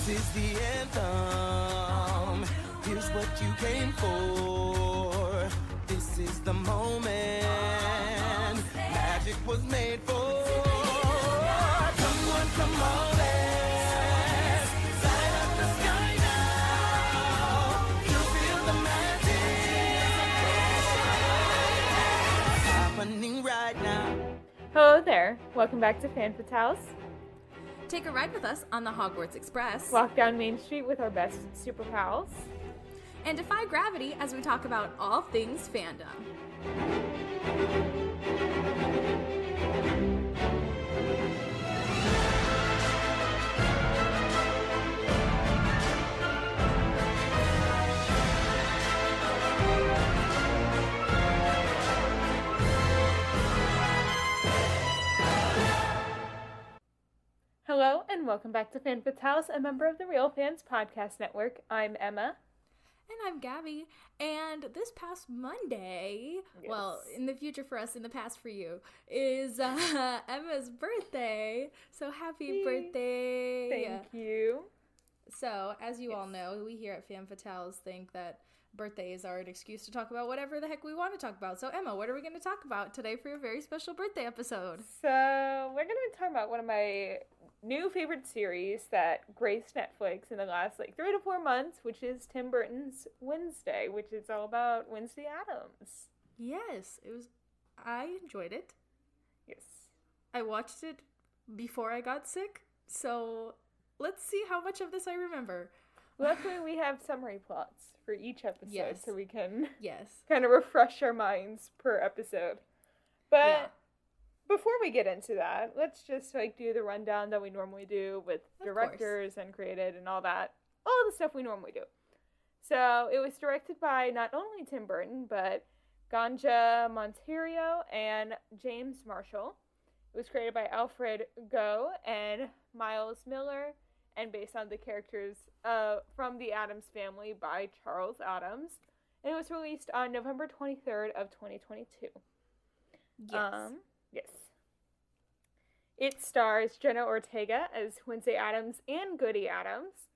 This is the anthem. Here's what you came for. This is the moment magic was made for. Come on, let's light up the sky now. You feel the magic happening right now. Hello there. Welcome back to Fan Fatales. Take a ride with us on the Hogwarts Express. Walk down Main Street with our best super pals. And defy gravity as we talk about all things fandom. Hello and welcome back to Fan Fatales, a member of the Real Fans Podcast Network. I'm Emma. And I'm Gaby. And this past Monday, well, in the future for us, in the past for you, is Emma's birthday. So happy birthday. Thank you. So, as you all know, we here at Fan Fatales think that birthdays are an excuse to talk about whatever the heck we want to talk about. So, Emma, what are we going to talk about today for your very special birthday episode? So, we're going to be talking about one of my new favorite series that graced Netflix in the last 3 to 4 months, which is Tim Burton's Wednesday, which is all about Wednesday Addams. Yes, I enjoyed it. Yes. I watched it before I got sick, so let's see how much of this I remember. Luckily, we have summary plots for each episode, so we can kind of refresh our minds per episode. But before we get into that, let's just do the rundown that we normally do with directors and created and all the stuff we normally do. So it was directed by not only Tim Burton, but Ganja Monteiro and James Marshall. It was created by Alfred Goh and Miles Miller, and based on the characters from the Addams Family by Charles Addams. And it was released on November 23rd of 2022. Yes. Yes. It stars Jenna Ortega as Wednesday Addams and Goody Addams,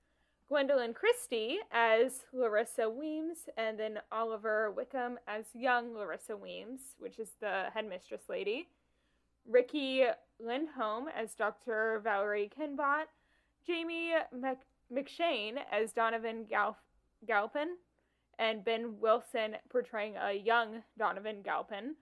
Gwendolyn Christie as Larissa Weems, and then Oliver Wickham as young Larissa Weems, which is the headmistress lady, Ricky Lindholm as Dr. Valerie Kinbot, Jamie McShane as Donovan Galpin, and Ben Wilson portraying a young Donovan Galpin,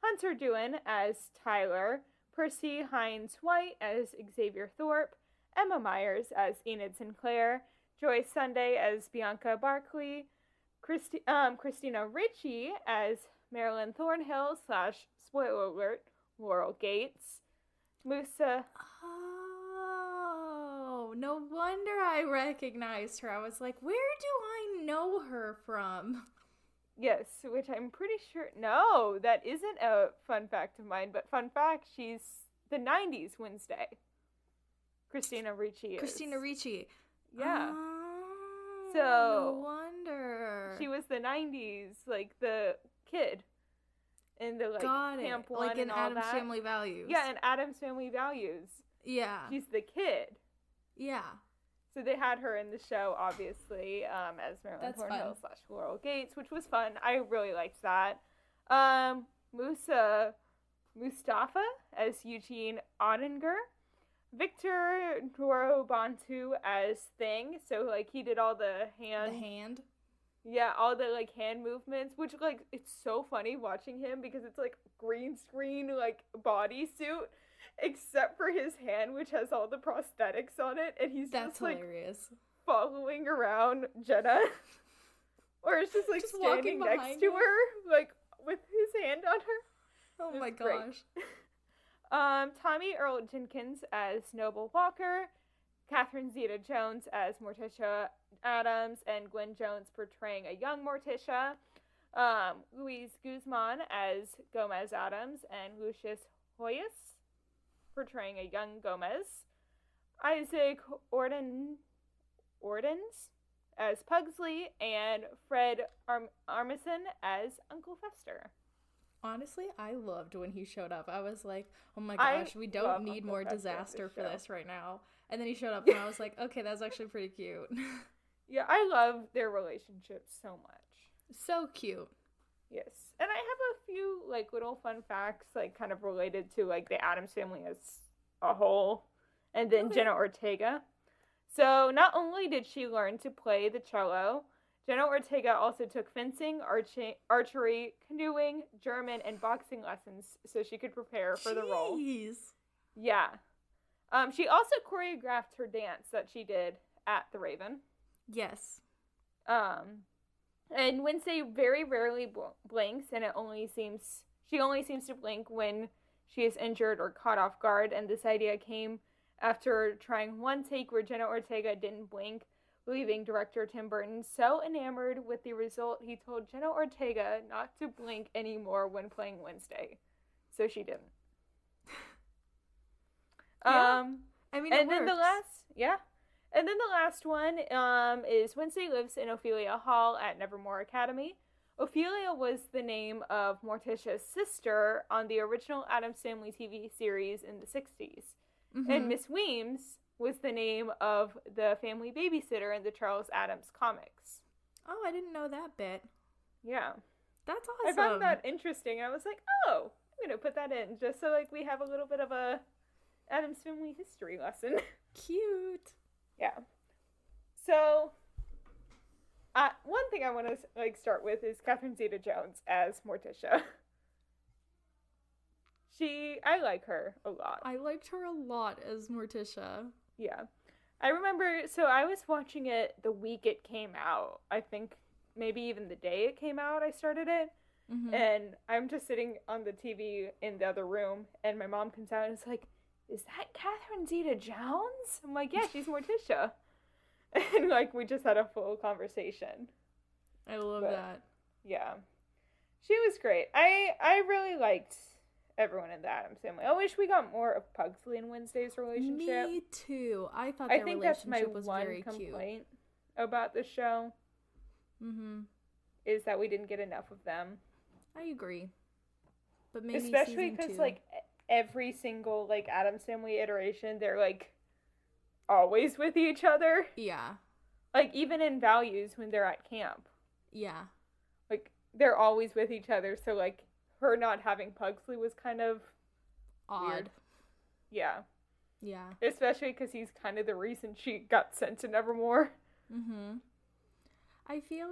Hunter Doohan as Tyler, Percy Hines White as Xavier Thorpe, Emma Myers as Enid Sinclair, Joy Sunday as Bianca Barkley, Christina Ricci as Marilyn Thornhill / spoiler alert, Laurel Gates, Musa. Oh, no wonder I recognized her. I was like, where do I know her from? Yes, which I'm pretty sure... No, that isn't a fun fact of mine, but fun fact, she's the 90s Wednesday. Christina Ricci is. Christina Ricci. Yeah. Oh, So... no wonder. She was the 90s, the kid. In the, Camp One like in and all Addams that. Family Values. Yeah, in Addams Family Values. Yeah. She's the kid. Yeah. So they had her in the show, obviously, as Marilyn Thornhill / Laurel Gates, which was fun. I really liked that. Mustafa as Eugene Ottinger. Victor Dorobantu as Thing. So, he did all the hand... The hand? Yeah, all the, hand movements, which, it's so funny watching him because it's, green screen, bodysuit. Except for his hand, which has all the prosthetics on it, and he's That's hilarious. Following around Jenna. Or it's just standing next to her, with his hand on her. Oh my gosh. Tommy Earl Jenkins as Noble Walker, Catherine Zeta-Jones as Morticia Addams, and Gwen Jones portraying a young Morticia, Luis Guzman as Gomez Addams, and Lucius Hoyas portraying a young Gomez, Isaac Ordens as Pugsley, and Fred Armisen as Uncle Fester. Honestly, I loved when he showed up. I was like, oh my gosh, we don't need more disaster for this right now. And then he showed up and I was like, okay, that's actually pretty cute. Yeah, I love their relationship so much. So cute. Yes. And I have a few, like, little fun facts, like, kind of related to, like, the Addams family as a whole. And then Jenna Ortega. So, not only did she learn to play the cello, Jenna Ortega also took fencing, archery, canoeing, German, and boxing lessons so she could prepare for the role. Yeah. She also choreographed her dance that she did at the Raven. Yes. And Wednesday very rarely blinks, and she only seems to blink when she is injured or caught off guard, and this idea came after trying one take where Jenna Ortega didn't blink, leaving director Tim Burton so enamored with the result he told Jenna Ortega not to blink anymore when playing Wednesday. So she didn't. Yeah. I mean, and then the last one is Wednesday lives in Ophelia Hall at Nevermore Academy. Ophelia was the name of Morticia's sister on the original Addams Family TV series in the 60s. Mm-hmm. And Miss Weems was the name of the family babysitter in the Charles Addams comics. Oh, I didn't know that bit. Yeah. That's awesome. I found that interesting. I was like, oh, I'm going to put that in just so like we have a little bit of a Addams Family history lesson. Cute. Yeah. So, one thing I want to like start with is Catherine Zeta-Jones as Morticia. I like her a lot. I liked her a lot as Morticia. Yeah. I remember, so I was watching it the week it came out. I think maybe even the day it came out, I started it. Mm-hmm. And I'm just sitting on the TV in the other room, and my mom comes out and is like, is that Catherine Zeta-Jones? I'm like, yeah, she's Morticia. And, like, we just had a full conversation. I love that. Yeah. She was great. I really liked everyone in the Addams family. I wish we got more of Pugsley and Wednesday's relationship. Me too. I thought their relationship was very cute. I think that's my one complaint about the show. Mm-hmm. Is that we didn't get enough of them. I agree. But maybe especially because, like, every single, like, Addams Family iteration, they're, like, always with each other. Yeah. Like, even in Values when they're at camp. Yeah. Like, they're always with each other, so, like, her not having Pugsley was kind of odd. Weird. Yeah. Yeah. Especially because he's kind of the reason she got sent to Nevermore. Mm-hmm. I feel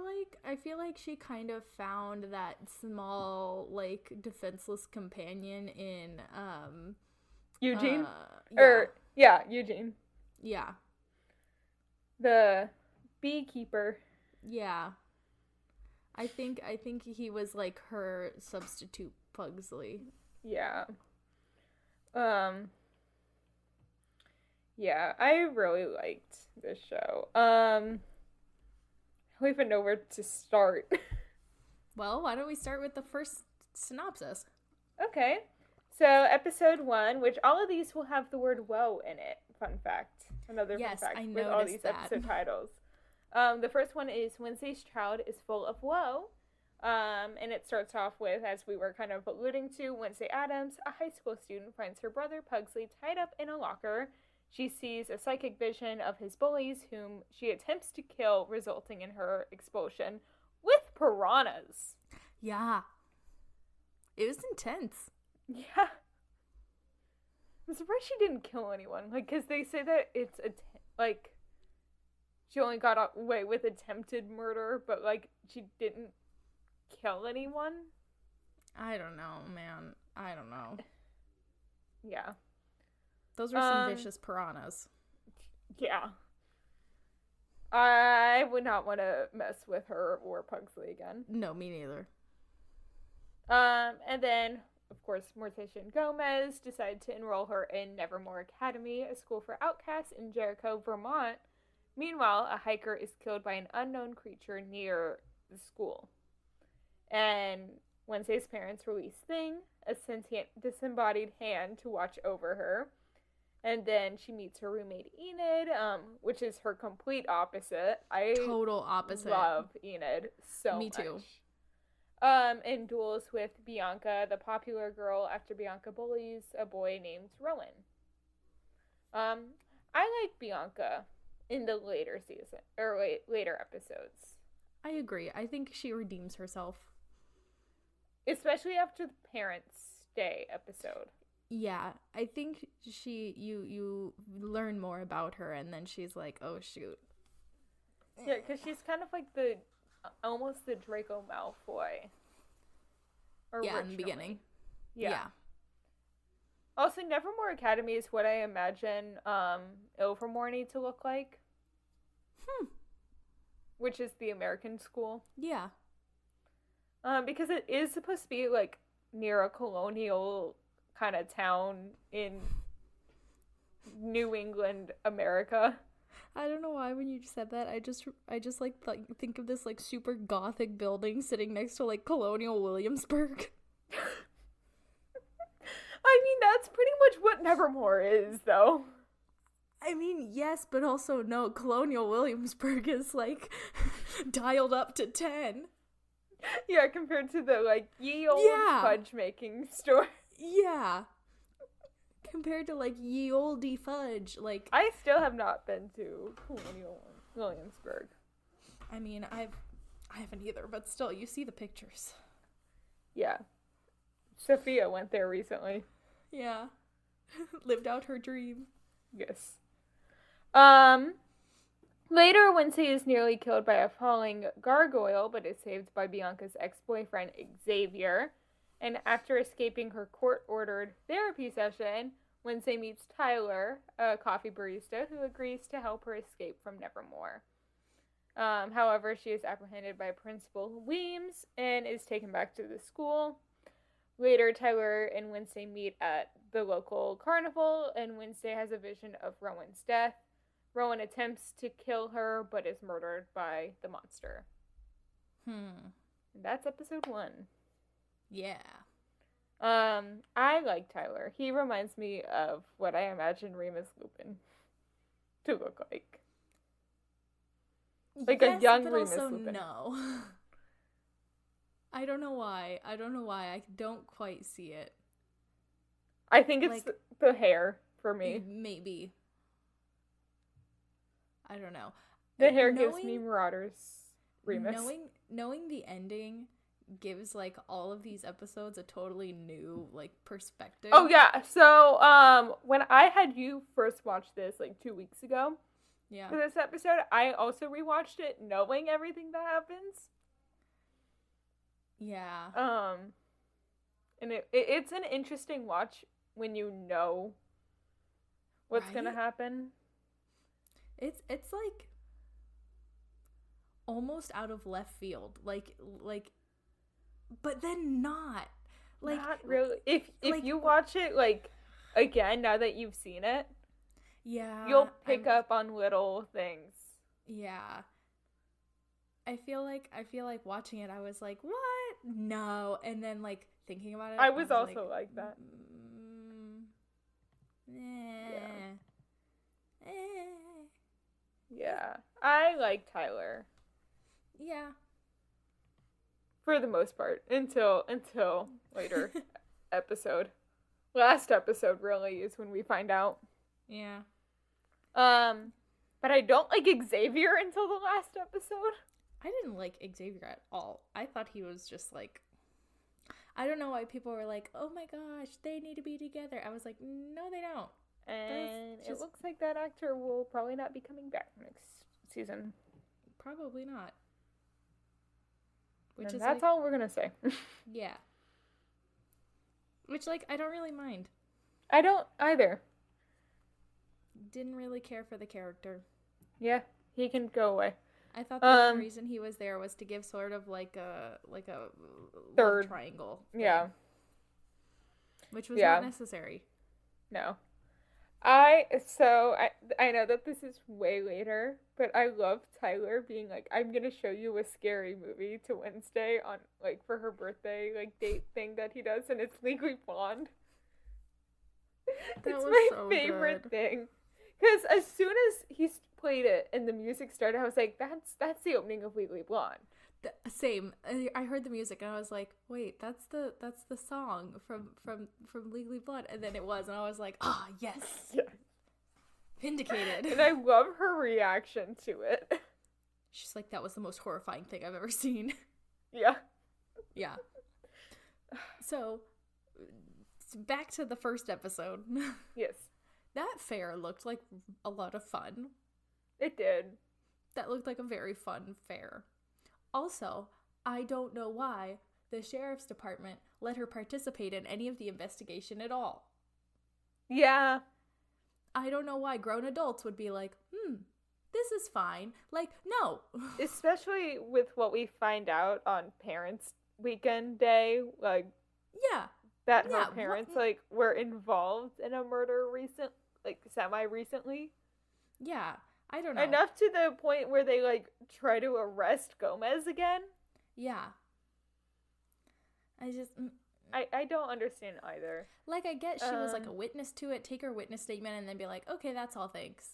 like she kind of found that small, like, defenseless companion in, Eugene? Eugene. Yeah. The beekeeper. Yeah. I think he was, like, her substitute Pugsley. Yeah. Yeah, I really liked this show. I don't even know where to start. Well, why don't we start with the first synopsis? Okay. So, episode 1, which all of these will have the word woe in it. Fun fact. Another fun fact with all these episode titles. The first one is Wednesday's Child is Full of Woe. And it starts off with, as we were kind of alluding to, Wednesday Addams, a high school student, finds her brother Pugsley tied up in a locker. She sees a psychic vision of his bullies, whom she attempts to kill, resulting in her expulsion with piranhas. Yeah. It was intense. Yeah. I'm surprised she didn't kill anyone. Like, because they say that it's, she only got away with attempted murder, but, like, she didn't kill anyone. I don't know, man. I don't know. Yeah. Those were some vicious piranhas. Yeah. I would not want to mess with her or Pugsley again. No, me neither. And then, of course, Morticia and Gomez decide to enroll her in Nevermore Academy, a school for outcasts in Jericho, Vermont. Meanwhile, a hiker is killed by an unknown creature near the school. And Wednesday's parents release Thing, a sentient disembodied hand to watch over her. And then she meets her roommate Enid, which is her complete opposite. Total opposite. Love Enid so much. Me too. in duels with Bianca, the popular girl, after Bianca bullies a boy named Rowan. I like Bianca in the later season, or later episodes. I agree. I think she redeems herself. Especially after the Parents' Day episode. Yeah, I think you learn more about her, and then she's like, oh, shoot. Yeah, because she's kind of like almost the Draco Malfoy. Yeah, in the beginning. Yeah. Also, Nevermore Academy is what I imagine Ilvermorny to look like. Which is the American school. Yeah. Because it is supposed to be, like, near a colonial kind of town in New England, America. I don't know why when you said that, I just like think of this, like, super gothic building sitting next to, like, Colonial Williamsburg. I mean, that's pretty much what Nevermore is, though. I mean, yes, but also no. Colonial Williamsburg is, like, dialed up to 10. Yeah, compared to the, like, ye old fudge-making store. Yeah. Compared to, like, ye olde fudge, like... I still have not been to Colonial Williamsburg. I mean, I haven't either, but still, you see the pictures. Yeah. Sophia went there recently. Yeah. Lived out her dream. Yes. Later, Wednesday is nearly killed by a falling gargoyle, but is saved by Bianca's ex-boyfriend, Xavier. And after escaping her court-ordered therapy session, Wednesday meets Tyler, a coffee barista, who agrees to help her escape from Nevermore. However, she is apprehended by Principal Weems and is taken back to the school. Later, Tyler and Wednesday meet at the local carnival, and Wednesday has a vision of Rowan's death. Rowan attempts to kill her, but is murdered by the monster. And that's episode 1. Yeah. I like Tyler. He reminds me of what I imagine Remus Lupin to look like. Like yes, a young but Remus also Lupin. No. I don't know why. I don't quite see it. I think it's like, the hair for me. Maybe. I don't know. The hair gives me Marauders Remus. Knowing the ending gives, like, all of these episodes a totally new, like, perspective. Oh, yeah. So, when I had you first watch this, like, 2 weeks ago, for this episode, I also rewatched it knowing everything that happens. Yeah. And it's an interesting watch when you know what's gonna happen. It's like almost out of left field, like, but then not. Like, not really. If like, you watch it, like, again, now that you've seen it, yeah, you'll pick up on little things. Yeah. I feel like watching it, I was like, what? No. And then, like, thinking about it, I was also like that. Yeah. I like Tyler. Yeah. For the most part. Until later episode. Last episode, really, is when we find out. Yeah. But I don't like Xavier until the last episode. I didn't like Xavier at all. I thought he was just, like... I don't know why people were like, oh my gosh, they need to be together. I was like, no, they don't. And it looks like that actor will probably not be coming back next season. Probably not. Which is that's, like, all we're gonna say. Yeah. Which, like, I don't really mind. I don't either. Didn't really care for the character. Yeah, he can go away. I thought the only reason he was there was to give sort of like a third triangle thing, yeah. Which was not necessary. No. I know that this is way later, but I love Tyler being like, I'm gonna show you a scary movie to Wednesday on, like, for her birthday, like, date thing that he does, and it's Legally Blonde. It's my favorite thing. Because as soon as he played it and the music started, I was like, that's the opening of Legally Blonde. Same. I heard the music and I was like, wait, that's the song from Legally Blonde, and then it was, and I was like, ah, oh, yes. Yeah. Vindicated. And I love her reaction to it. She's like, that was the most horrifying thing I've ever seen. Yeah. Yeah. So, back to the first episode. Yes. That fair looked like a lot of fun. It did. That looked like a very fun fair. Also, I don't know why the sheriff's department let her participate in any of the investigation at all. Yeah. I don't know why grown adults would be like, this is fine. Like, no. Especially with what we find out on Parents' Weekend Day, like, yeah, that her parents, like, were involved in a murder semi-recently. Yeah, I don't know. Enough to the point where they, like, try to arrest Gomez again. Yeah. I just... I don't understand either. Like, I get she was, like, a witness to it, take her witness statement, and then be like, okay, that's all, thanks.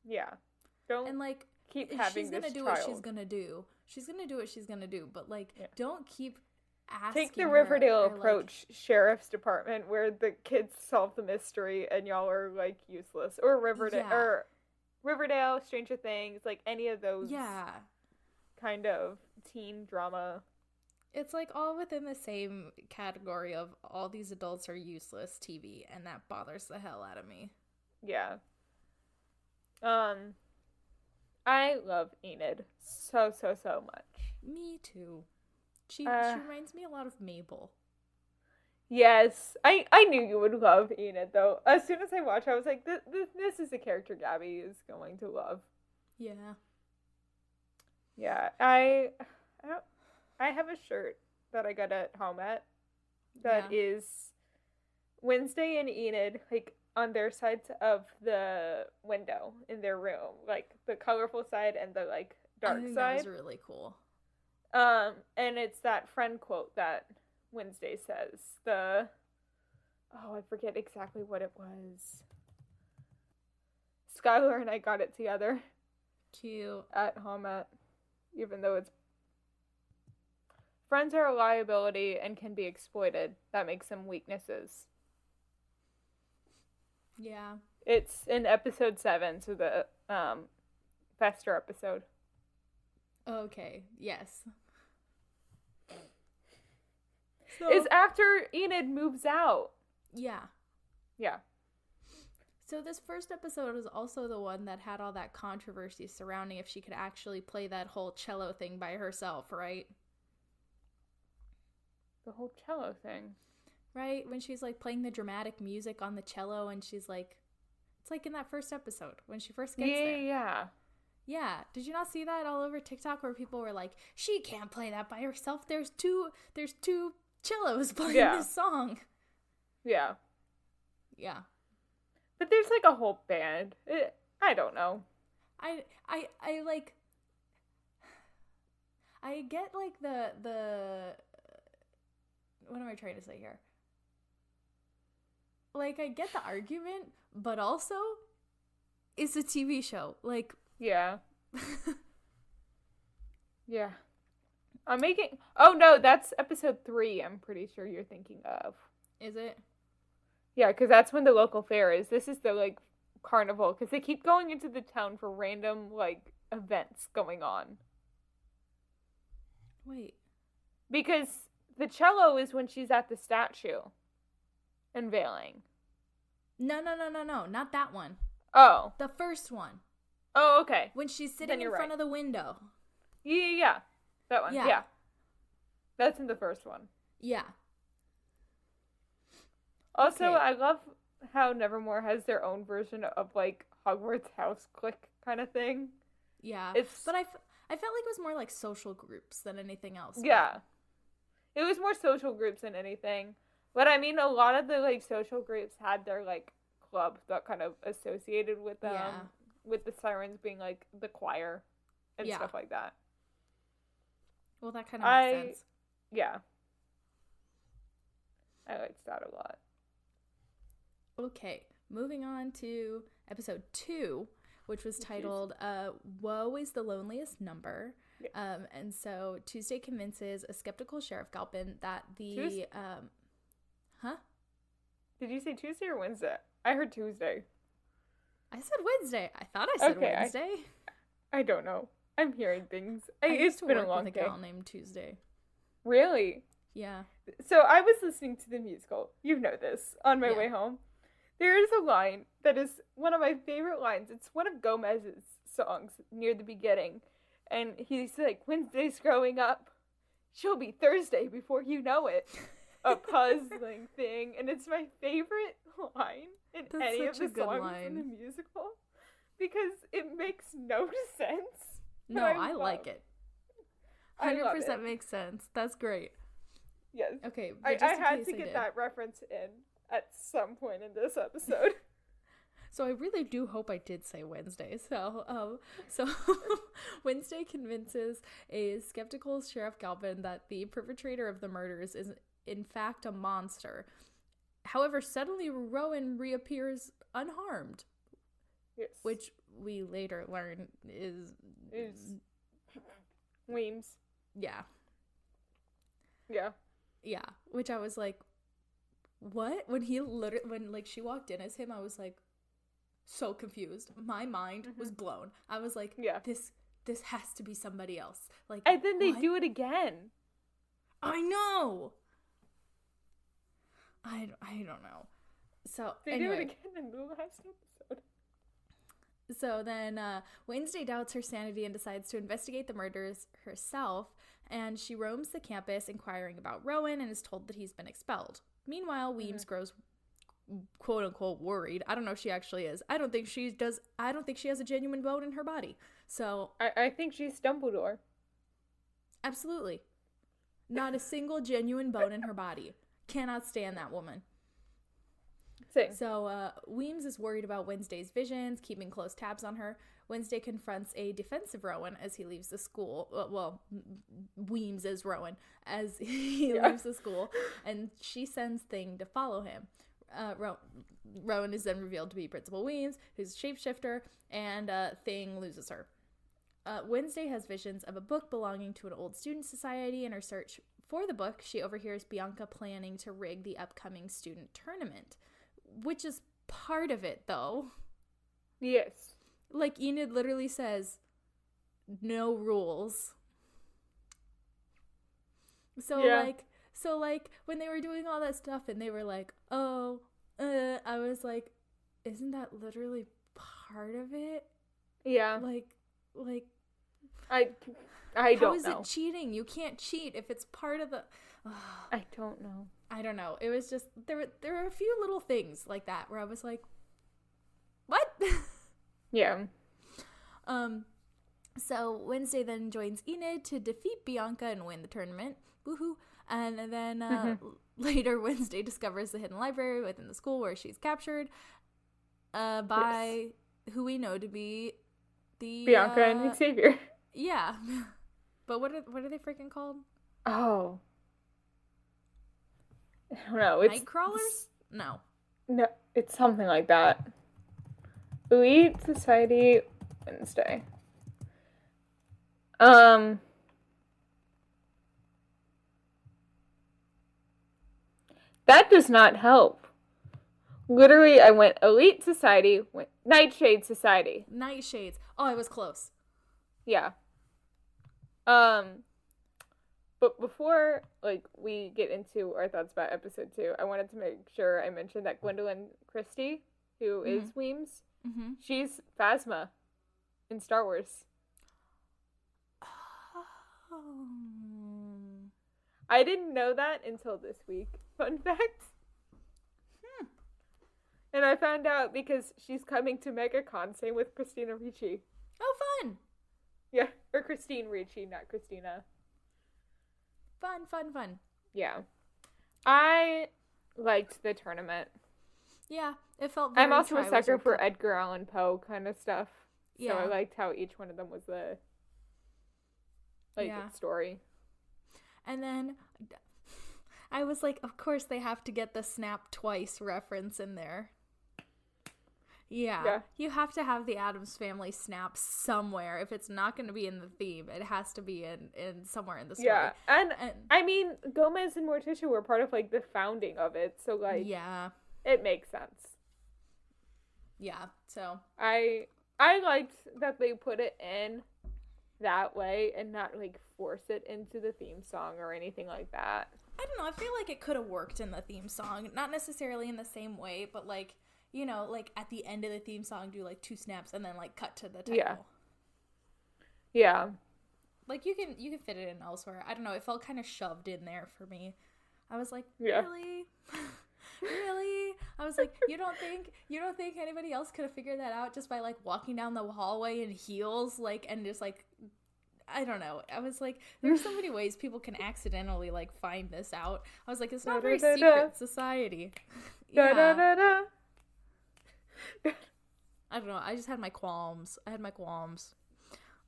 Yeah. Don't and, like, keep having she's gonna this do child. what she's gonna do. She's gonna do what she's gonna do, but, like, don't keep asking Take the her, Riverdale or, approach, like, sheriff's department, where the kids solve the mystery and y'all are, like, useless. Or Riverdale, Stranger Things, like, any of those kind of teen drama. It's, like, all within the same category of all these adults are useless TV, and that bothers the hell out of me. Yeah. I love Enid so much. Me too. She reminds me a lot of Mabel. Yes. I knew you would love Enid, though. As soon as I watched, I was like, this is a character Gabby is going to love. Yeah. Yeah. I have a shirt that I got at home that is Wednesday and Enid, like, on their sides of the window in their room. Like, the colorful side and the, like, dark side. That was really cool. And it's that friend quote that Wednesday says. I forget exactly what it was. Skylar and I got it together. Cute. At home even though it's friends are a liability and can be exploited. That makes them weaknesses. Yeah. It's in episode 7, so the Fester episode. Okay, yes. So, it's after Enid moves out. Yeah. Yeah. So this first episode was also the one that had all that controversy surrounding if she could actually play that whole cello thing by herself, right? The whole cello thing. Right? When she's, like, playing the dramatic music on the cello, and she's, like... It's, like, in that first episode, when she first gets there. Yeah. Yeah. Did you not see that all over TikTok where people were like, she can't play that by herself. There's two cellos playing this song. Yeah. Yeah. But there's, like, a whole band. I don't know. I like... I get, like, the... What am I trying to say here? Like, I get the argument, but also, it's a TV show. Like... Yeah. Yeah. I'm making... Oh, no, that's episode 3, I'm pretty sure you're thinking of. Is it? Yeah, because that's when the local fair is. This is the, like, carnival, because they keep going into the town for random, like, events going on. Wait. Because the cello is when she's at the statue. Unveiling. No, not that one. Oh. The first one. Oh, okay. When she's sitting in front of the window. Yeah. That one. Yeah. That's in the first one. Yeah. Also, okay. I love how Nevermore has their own version of, like, Hogwarts house clique kind of thing. Yeah. But I felt like it was more like social groups than anything else. Yeah. It was more social groups than anything. But I mean, a lot of the, like, social groups had their, like, club that kind of associated with them. Yeah. With the sirens being, like, the choir and stuff like that. Well, that kind of makes sense. Yeah. I liked that a lot. Okay, moving on to episode 2, which was titled Woe is the Loneliest Number. Yeah. And so Tuesday convinces a skeptical Sheriff Galpin that the... Huh? Did you say Tuesday or Wednesday? I heard Tuesday. I said Wednesday. I thought I said Wednesday. I don't know. I'm hearing things. It's been a long with day. a gal named Tuesday. Really? Yeah. So I was listening to the musical. You know this. On my way home. There is a line that is one of my favorite lines. It's one of Gomez's songs near the beginning. And he's like, Wednesday's growing up. She'll be Thursday before you know it. A puzzling thing. And it's my favorite line in any of the songs in the musical. Because it makes no sense. No, I like it. 100% makes sense. That's great. Yes. Okay. I had to get that reference in at some point in this episode. So I really do hope I did say Wednesday. So Wednesday convinces a skeptical Sheriff Galpin that the perpetrator of the murders is in fact a monster. However, suddenly Rowan reappears unharmed. Yes. Which we later learn is Weems. Yeah. Yeah. Yeah. Which I was like, what? When she walked in as him, I was like so confused. My mind was blown. I was like, this has to be somebody else. Like, and then they do it again. I know. I don't know. So they do it again in the last episode. So then Wednesday doubts her sanity and decides to investigate the murders herself, and she roams the campus inquiring about Rowan and is told that he's been expelled. Meanwhile, Weems grows quote unquote worried. I don't know if she actually is. I don't think she does. I don't think she has a genuine bone in her body. So I think she's Dumbledore. Absolutely. Not a single genuine bone in her body. Cannot stand that woman. Same. So Weems is worried about Wednesday's visions, keeping close tabs on her. Wednesday confronts a defensive Rowan as he leaves the school. Weems is Rowan as he leaves the school, and she sends Thing to follow him. Rowan is then revealed to be Principal Weems, who's a shapeshifter, and Thing loses her. Wednesday has visions of a book belonging to an old student society. In her search for the book, she overhears Bianca planning to rig the upcoming student tournament, which is part of it, though. Yes. Like, Enid literally says, no rules. So, when they were doing all that stuff and they were like, I was like, isn't that literally part of it? Yeah. Like, I don't know. How is it cheating? You can't cheat if it's part of the... I don't know. I don't know. It was just, there were a few little things like that where I was like, what? Yeah. So Wednesday then joins Enid to defeat Bianca and win the tournament. Woohoo. And then later Wednesday discovers the hidden library within the school where she's captured by who we know to be the... Bianca and Xavier. Yeah. But what are they freaking called? Oh. I don't know. It's Nightcrawlers? No, it's something like that. Elite Society Wednesday. That does not help. Literally, I went Elite Society, went Nightshade Society. Nightshades. Oh, I was close. Yeah. But before, we get into our thoughts about episode 2, I wanted to make sure I mentioned that Gwendolyn Christie, who is Weems, she's Phasma in Star Wars. Oh. I didn't know that until this week. Fun fact. And I found out because she's coming to MegaCon, same with Christina Ricci. Oh, fun. Yeah, or Christine Ricci, not Christina. Fun. Yeah. I liked the tournament. Yeah, it felt very I'm also a sucker for Cup. Edgar Allan Poe kind of stuff. Yeah. So I liked how each one of them was the story. And then I was like, of course they have to get the snap twice reference in there. Yeah. You have to have the Addams Family snap somewhere. If it's not going to be in the theme, it has to be in somewhere in the story. Yeah, and I mean, Gomez and Morticia were part of, like, the founding of it, so, like, yeah, it makes sense. Yeah, so. I liked that they put it in that way and not, like, force it into the theme song or anything like that. I don't know, I feel like it could have worked in the theme song. Not necessarily in the same way, but, like, you know, like, at the end of the theme song, do, like, 2 snaps and then, like, cut to the title. Yeah. Like, you can fit it in elsewhere. I don't know, it felt kind of shoved in there for me. I was like, yeah. Really? Really? I was like, you don't think anybody else could have figured that out just by, like, walking down the hallway in heels, like, and just, like, I don't know. I was like, there's so many ways people can accidentally, like, find this out. I was like, it's not very secret society. Yeah. I don't know. I just had my qualms. I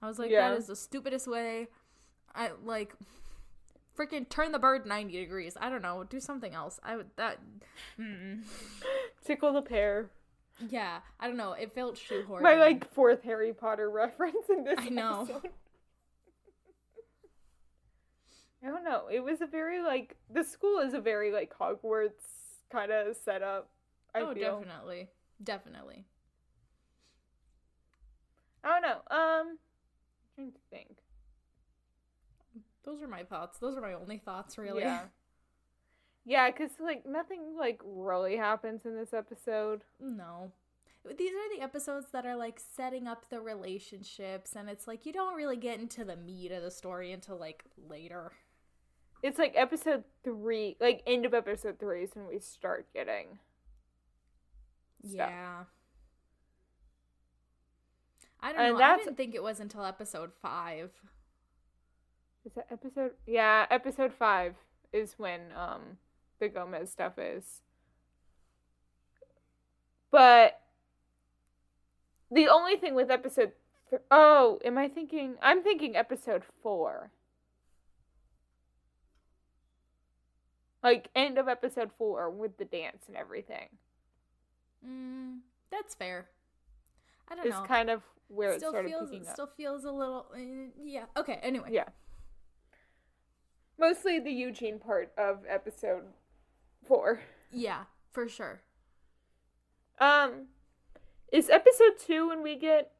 was like, that is the stupidest way. I, like, freaking turn the bird 90 degrees. I don't know. Do something else. Tickle the pear. Yeah. I don't know. It felt shoehorned. My, like, 4th Harry Potter reference in this episode. I don't know. It was a very, like, the school is a very, like, Hogwarts kind of setup, I feel. Definitely. I don't know. I'm trying to think. Those are my thoughts. Those are my only thoughts, really. Yeah, because, like, nothing, like, really happens in this episode. No. These are the episodes that are, like, setting up the relationships, and it's, like, you don't really get into the meat of the story until, like, later. It's, like, episode 3, like, end of episode 3 is when we start getting stuff. Yeah. I don't know. I didn't think it was until episode 5. Is that episode? Yeah, episode 5 is when the Gomez stuff is. But the only thing with episode... I'm thinking episode 4. Like, end of episode 4 with the dance and everything. That's fair. I don't know. It's kind of where it started picking up. Still feels a little... yeah. Okay, anyway. Yeah. Mostly the Eugene part of episode 4. Yeah, for sure. Is episode 2 when we get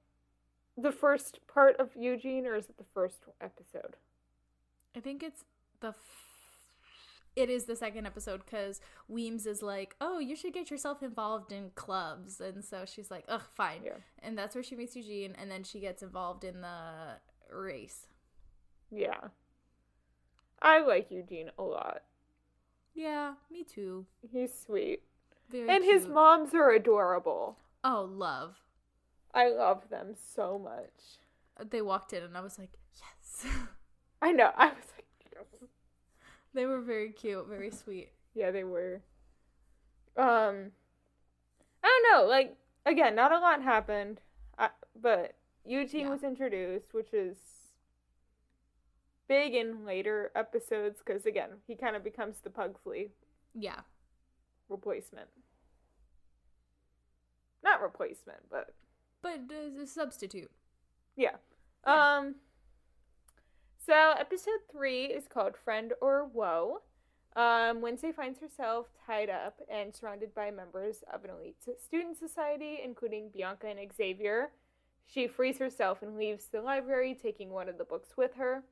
the first part of Eugene, or is it the first episode? I think it's it is the second episode, because Weems is like, oh, you should get yourself involved in clubs. And so she's like, ugh, fine. Yeah. And that's where she meets Eugene, and then she gets involved in the race. Yeah. I like Eugene a lot. Yeah, me too. He's sweet. Very and cute. His moms are adorable. Oh, love. I love them so much. They walked in, and I was like, yes. I know. I was like, yes. They were very cute, very sweet. Yeah, they were. I don't know. Like, again, not a lot happened, but Eugene was introduced, which is big in later episodes, because, again, he kind of becomes the Pugsley replacement. Not replacement, but a substitute. Yeah. So, episode 3 is called Friend or Woe. Wednesday finds herself tied up and surrounded by members of an elite student society, including Bianca and Xavier. She frees herself and leaves the library, taking one of the books with her.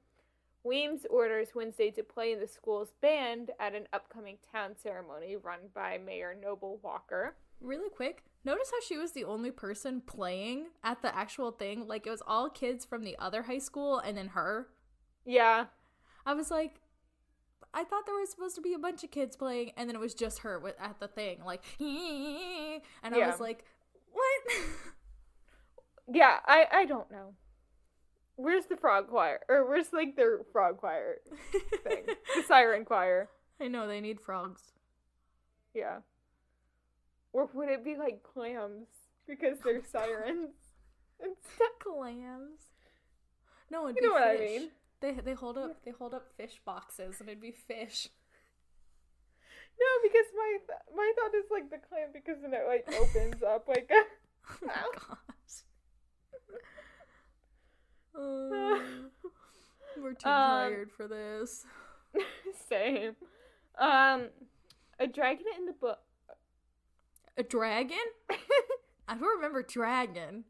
Weems orders Wednesday to play in the school's band at an upcoming town ceremony run by Mayor Noble Walker. Really quick, notice how she was the only person playing at the actual thing? Like, it was all kids from the other high school and then her. Yeah. I was like, I thought there was supposed to be a bunch of kids playing, and then it was just her at the thing, like, and I was like, what? Yeah, I don't know. Where's the frog choir? Or where's, like, their frog choir thing? The siren choir. I know, they need frogs. Yeah. Or would it be, like, clams? Because they're sirens. Clams. No, it'd be fish. You know what I mean? They hold up fish boxes, and it'd be fish. No, because my thought is, like, the clam, because then it, like, opens up, like, Oh my gosh. We're too tired for this. Same. A dragon in the book. A dragon? I don't remember dragon.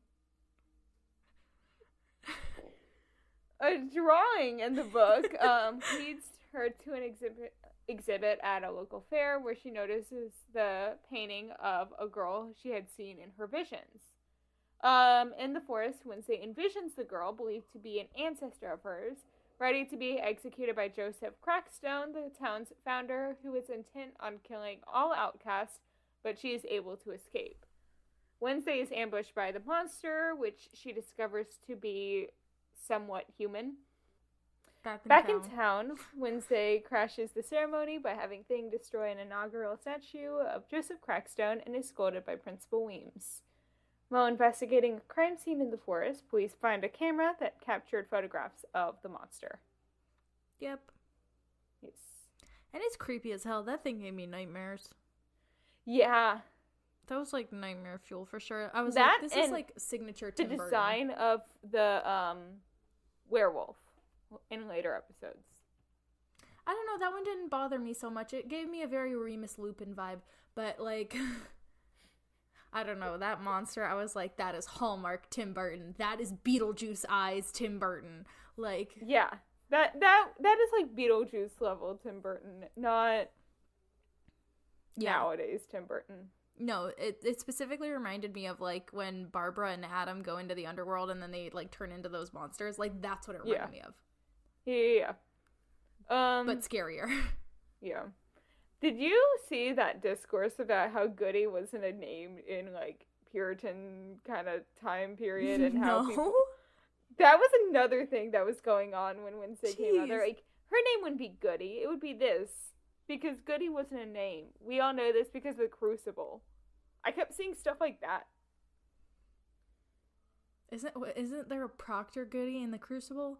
A drawing in the book leads her to an exhibit at a local fair where she notices the painting of a girl she had seen in her visions. In the forest, Wednesday envisions the girl, believed to be an ancestor of hers, ready to be executed by Joseph Crackstone, the town's founder, who is intent on killing all outcasts, but she is able to escape. Wednesday is ambushed by the monster, which she discovers to be somewhat human. Back in town, Wednesday crashes the ceremony by having Thing destroy an inaugural statue of Joseph Crackstone and is scolded by Principal Weems. While investigating a crime scene in the forest, police find a camera that captured photographs of the monster. Yep. Yes. And it's creepy as hell. That thing gave me nightmares. Yeah. That was like nightmare fuel for sure. I was that like, this is like signature Tim Burton. The design of the werewolf in later episodes. I don't know, that one didn't bother me so much. It gave me a very Remus Lupin vibe, but like I don't know, that monster, I was like, that is Hallmark Tim Burton. That is Beetlejuice eyes Tim Burton. Like, yeah. That is like Beetlejuice level Tim Burton, not nowadays Tim Burton. No, it specifically reminded me of like when Barbara and Adam go into the underworld and then they like turn into those monsters. Like, that's what it reminded me of. Yeah. But scarier. Yeah. Did you see that discourse about how Goody wasn't a name in like Puritan kind of time period and how people... That was another thing that was going on when Wednesday came out. They're like, her name wouldn't be Goody. It would be this. Because Goody wasn't a name. We all know this because of the Crucible. I kept seeing stuff like that. Isn't there a Proctor Goody in the Crucible?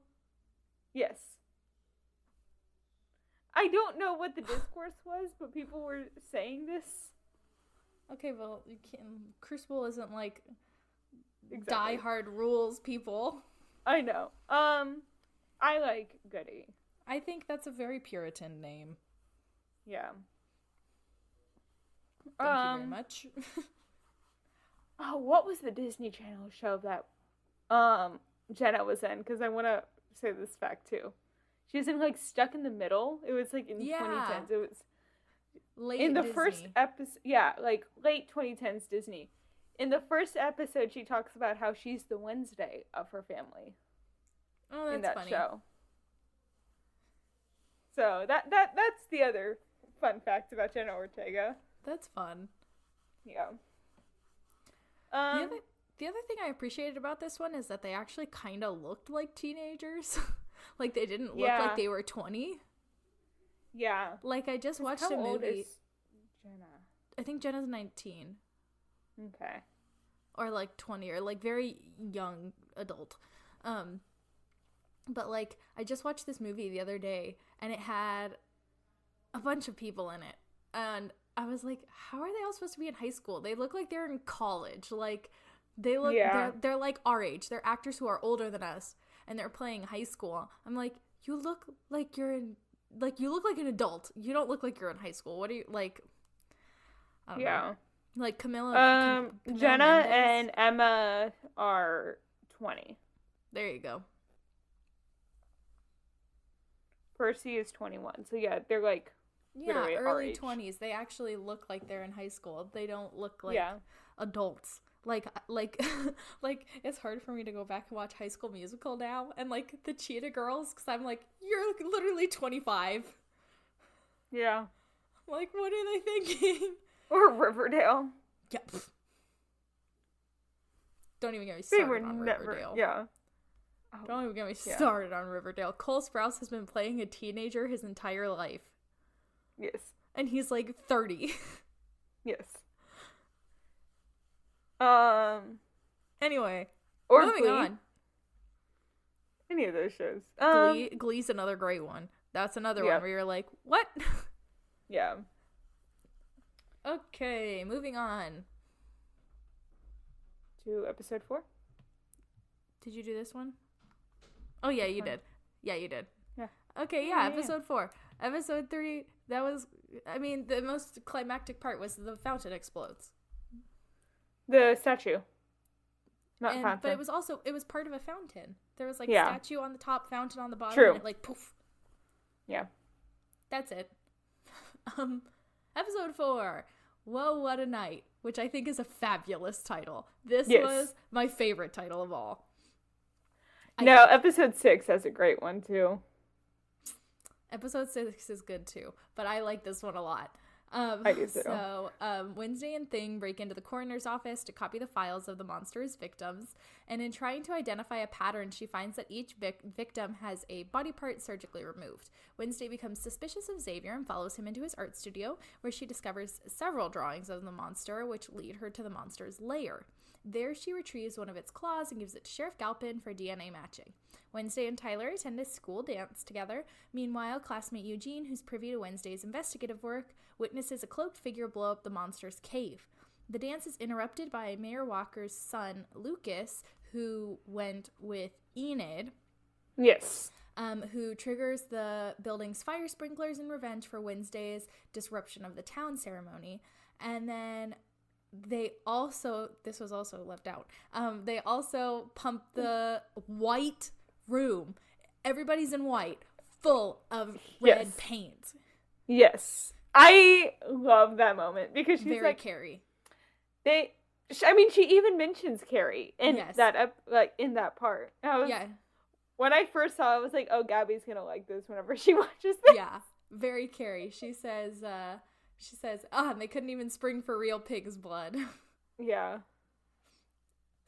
Yes. I don't know what the discourse was, but people were saying this. Okay, well, Crucible isn't like Die Hard rules, people. I know. I like Goody. I think that's a very Puritan name. Yeah. Thank you very much. Oh, what was the Disney Channel show that Jenna was in? Because I want to say this fact too. She was in like Stuck in the Middle. It was like in 2010s. It was late in the Disney. first episode. Yeah, like late 2010s Disney. In the first episode, she talks about how she's the Wednesday of her family. Oh, that's in that funny. show. So that's the other fun fact about Jenna Ortega. That's fun. Yeah. The other thing I appreciated about this one is that they actually kind of looked like teenagers. Like, they didn't look like they were 20. Yeah. Like, I just watched a movie. How old is Jenna? I think Jenna's 19. Okay. Or, like, 20, or, like, very young adult. But, like, I just watched this movie the other day, and it had a bunch of people in it. And I was like, how are they all supposed to be in high school? They look like they're in college. Like, they look, they're like our age. They're actors who are older than us, and they're playing high school. I'm like, you look like you're in, like, you look like an adult. You don't look like you're in high school. What do you, like, I don't know. Like, Camilla Jenna Mendes. and Emma are 20. There you go. Percy is 21. So, yeah, they're, like, early 20s. They actually look like they're in high school. They don't look like adults. Like it's hard for me to go back and watch High School Musical now and, like, the Cheetah Girls, because I'm like, you're literally 25. Yeah. Like, what are they thinking? Or Riverdale. Yeah. Don't even get me started on Riverdale. Yeah. Don't even get me started on Riverdale. Cole Sprouse has been playing a teenager his entire life. Yes. And he's like 30. Yes. Anyway. Or moving Glee. on. Any of those shows. Glee's another great one. That's another one where you're like, what? Yeah. Okay, moving on. to episode 4. Did you do this one? Oh, yeah, you did. Yeah, you did. Yeah. Okay, yeah, episode 4. Episode 3, that was, I mean, the most climactic part was the fountain explodes. The statue. Not fountain. But it was part of a fountain. There was, like, Yeah. statue on the top, fountain on the bottom, True. and it, like, poof. Yeah. That's it. Episode 4, Whoa, What a Night, which I think is a fabulous title. This was my favorite title of all. Episode 6 has a great one, too. Episode 6 is good, too, but I like this one a lot. I do, too. So, Wednesday and Thing break into the coroner's office to copy the files of the monster's victims, and in trying to identify a pattern, she finds that each victim has a body part surgically removed. Wednesday becomes suspicious of Xavier and follows him into his art studio, where she discovers several drawings of the monster, which lead her to the monster's lair. There, she retrieves one of its claws and gives it to Sheriff Galpin for DNA matching. Wednesday and Tyler attend a school dance together. Meanwhile, classmate Eugene, who's privy to Wednesday's investigative work, witnesses a cloaked figure blow up the monster's cave. The dance is interrupted by Mayor Walker's son, Lucas, who went with Enid. Yes. Who triggers the building's fire sprinklers in revenge for Wednesday's disruption of the town ceremony. And then this was also left out, they also pump the white room. Everybody's in white, full of red paint. Yes. I love that moment because she's very like Carrie. She even mentions Carrie in in that part. When I first saw it, I was like, oh, Gabby's gonna like this whenever she watches this. Yeah, very Carrie. She says, they couldn't even spring for real pig's blood. Yeah.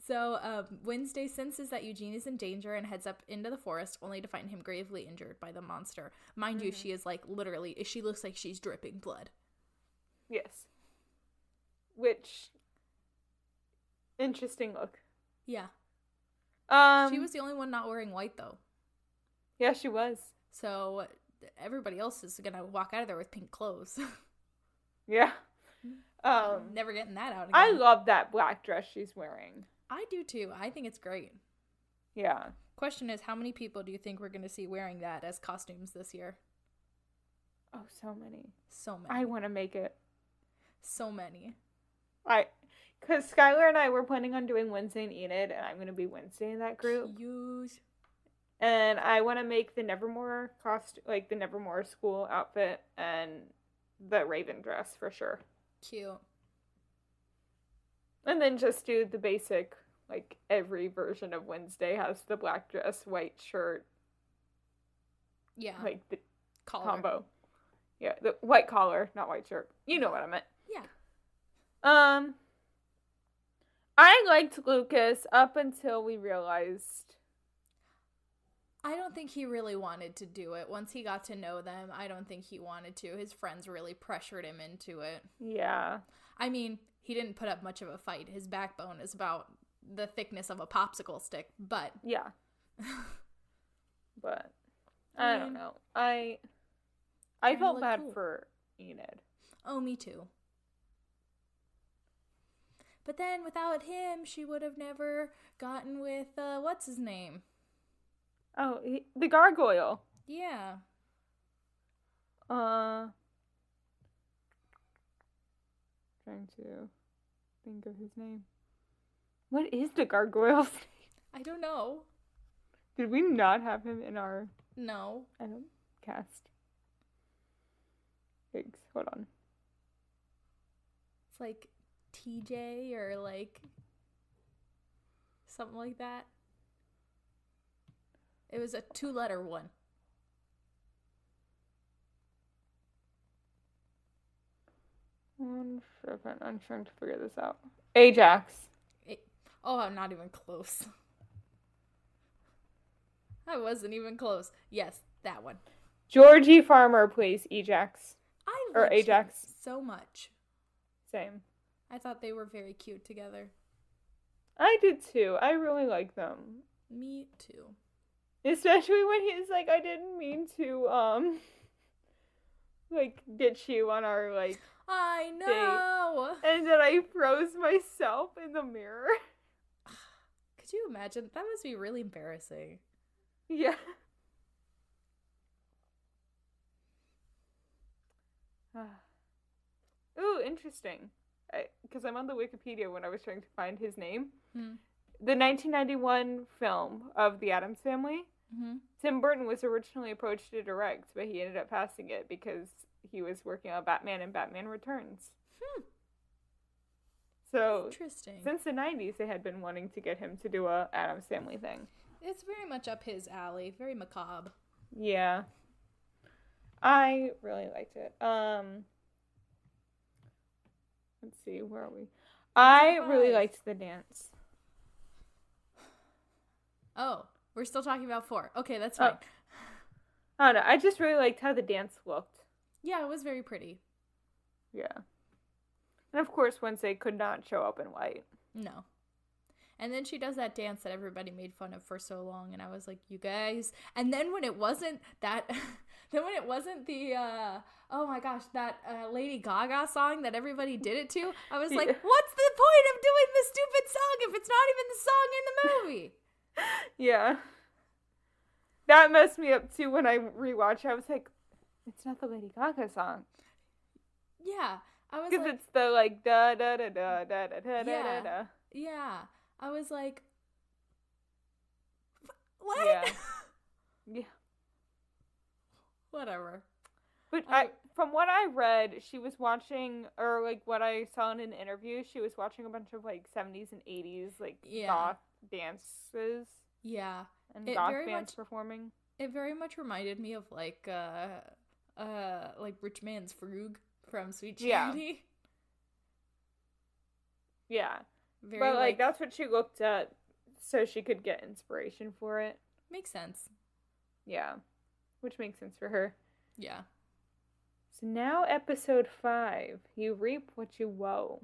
So, Wednesday senses that Eugene is in danger and heads up into the forest, only to find him gravely injured by the monster. Mind you, she is, like, literally, she looks like she's dripping blood. Yes. Which, interesting look. Yeah. She was the only one not wearing white, though. Yeah, she was. So, everybody else is gonna walk out of there with pink clothes. Yeah. Never getting that out again. I love that black dress she's wearing. I do too. I think it's great. Yeah. Question is, how many people do you think we're going to see wearing that as costumes this year? Oh, so many. So many. I want to make it. So many. Because Skylar and I were planning on doing Wednesday and Enid, and I'm going to be Wednesday in that group. Huge. And I want to make the Nevermore the Nevermore school outfit and the Raven dress for sure. Cute. And then just do the basic, like, every version of Wednesday has the black dress, white shirt. Yeah. Like, the collar. combo. Yeah, the white collar, not white shirt. You know what I meant. Yeah. I liked Lucas up until we realized... I don't think he really wanted to do it. Once he got to know them, I don't think he wanted to. His friends really pressured him into it. Yeah. I mean, he didn't put up much of a fight. His backbone is about the thickness of a popsicle stick, but... Yeah. But, I don't know. I felt bad for Enid. Oh, me too. But then, without him, she would have never gotten with, what's his name? Oh, the gargoyle. Yeah. Trying to think of his name. What is the gargoyle's name? I don't know. Did we not have him in our... No. Cast? Thanks. Hold on. It's like TJ or like something like that. It was a 2-letter one. I'm trying to figure this out. Ajax. I'm not even close. I wasn't even close. Yes, that one. Georgie Farmer plays Ajax. Ajax. So much. Same. I thought they were very cute together. I did too. I really like them. Me too. Especially when he's like, I didn't mean to, ditch you on our, I know! date. And then I froze myself in the mirror. Could you imagine? That must be really embarrassing. Yeah. Ooh, interesting. Because I'm on the Wikipedia when I was trying to find his name. The 1991 film of the Addams Family, Tim Burton was originally approached to direct, but he ended up passing it because he was working on Batman and Batman Returns. So, interesting. Since the 90s, they had been wanting to get him to do a Addams Family thing. It's very much up his alley. Very macabre. Yeah. I really liked it. Let's see, where are we? I really liked the dance. Oh, we're still talking about 4. Okay, that's fine. I don't know. I just really liked how the dance looked. Yeah, it was very pretty. Yeah. And of course, Wednesday could not show up in white. No. And then she does that dance that everybody made fun of for so long, and I was like, you guys. And then when it wasn't that, the, oh my gosh, that Lady Gaga song that everybody did it to, I was like, what's the point of doing this stupid song if it's not even the song in the movie? Yeah. That messed me up too when I rewatched. I was like, it's not the Lady Gaga song. Yeah. I was because it's the like da da da da da da da da da. Yeah. I was like, what? Yeah. Yeah. Whatever. But from what I read, she was watching, or like what I saw in an interview, she was watching a bunch of like 70s and 80s like goth dances. Yeah. And goth bands performing. It very much reminded me of like Rich Man's Frug from Sweet Charity. Yeah. Very, but like that's what she looked at so she could get inspiration for it. Makes sense. Yeah. Which makes sense for her. Yeah. So now episode 5. You reap what you woe.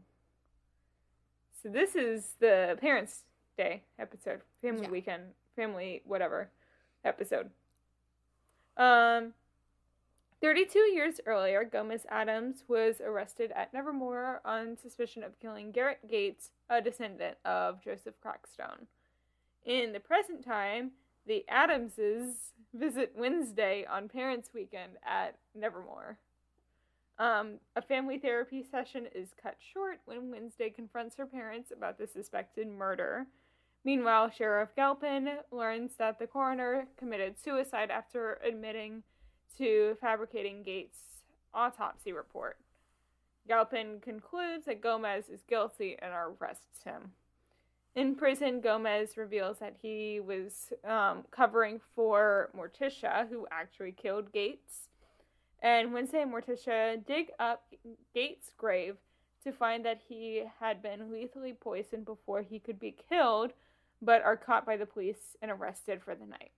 So this is the Parents' Day episode. Family weekend. Family whatever episode. 32 years earlier, Gomez Addams was arrested at Nevermore on suspicion of killing Garrett Gates, a descendant of Joseph Crackstone. In the present time, the Addamses visit Wednesday on Parents' Weekend at Nevermore. A family therapy session is cut short when Wednesday confronts her parents about the suspected murder. Meanwhile, Sheriff Galpin learns that the coroner committed suicide after admitting to fabricating Gates' autopsy report. Galpin concludes that Gomez is guilty and arrests him. In prison, Gomez reveals that he was covering for Morticia, who actually killed Gates. And Wednesday and Morticia dig up Gates' grave to find that he had been lethally poisoned before he could be killed, but are caught by the police and arrested for the night.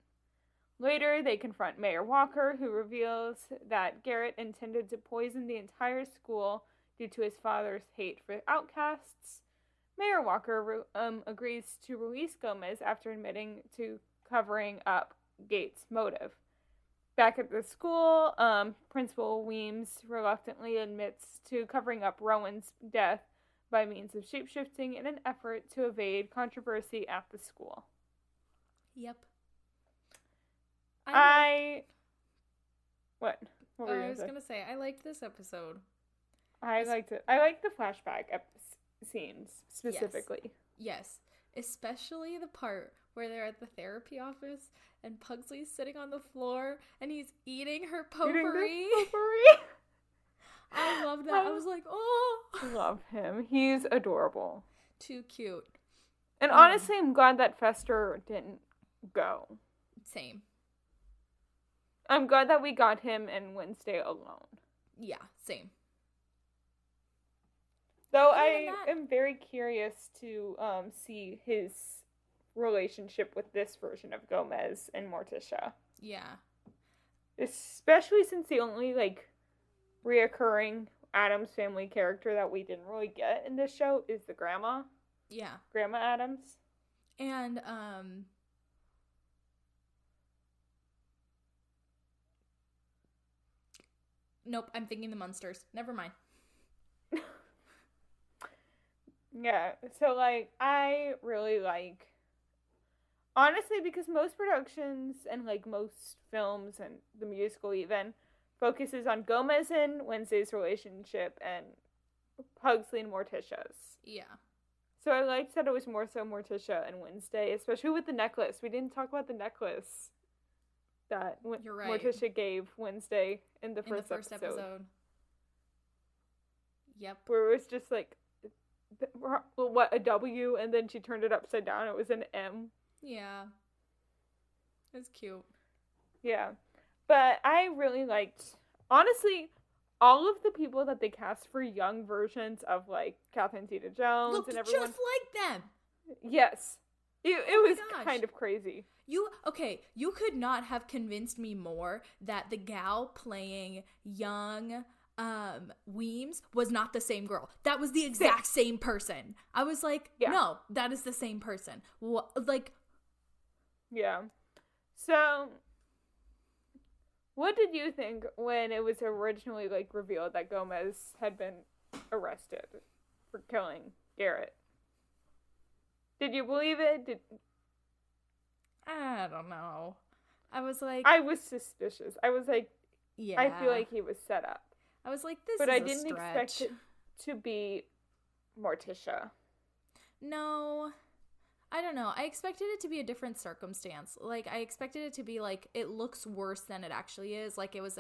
Later, they confront Mayor Walker, who reveals that Garrett intended to poison the entire school due to his father's hate for outcasts. Mayor Walker agrees to release Gomez after admitting to covering up Gates' motive. Back at the school, Principal Weems reluctantly admits to covering up Rowan's death by means of shapeshifting in an effort to evade controversy at the school. Yep. What? What were you I was going to say, I liked this episode. I liked it. I liked the flashback scenes, specifically. Yes. Especially the part where they're at the therapy office and Pugsley's sitting on the floor and he's eating her potpourri. I loved that. I was like, oh. I love him. He's adorable. Too cute. And honestly, I'm glad that Fester didn't go. Same. I'm glad that we got him and Wednesday alone. Yeah, same. Though I am very curious to see his relationship with this version of Gomez and Morticia. Yeah. Especially since the only, reoccurring Addams Family character that we didn't really get in this show is the grandma. Yeah. Grandma Addams. And, nope, I'm thinking the Munsters. Never mind. Yeah, so, I really like honestly, because most productions and, like, most films and the musical even focuses on Gomez and Wednesday's relationship and Pugsley and Morticia's. Yeah. So I liked that it was more so Morticia and Wednesday, especially with the necklace. We didn't talk about the necklace that You're right. Morticia gave Wednesday in the first episode. Yep. Where it was just like, what, a W, and then she turned it upside down. It was an M. Yeah. It's cute. Yeah. But I really liked, honestly, all of the people that they cast for young versions of, like, Catherine Zeta-Jones Looked and everyone. just like them. Yes. It was gosh. kind of crazy. You could not have convinced me more that the gal playing young Weems was not the same girl. That was the exact same person. I was like, no, that is the same person. Yeah. So, what did you think when it was originally, like, revealed that Gomez had been arrested for killing Garrett? Did you believe it? I don't know. I was like, I was suspicious. I was like, yeah. I feel like he was set up. I was like, this but is I a didn't stretch. expect it to be Morticia. No. I don't know. I expected it to be a different circumstance. Like, I expected it to be, like, it looks worse than it actually is. Like, it was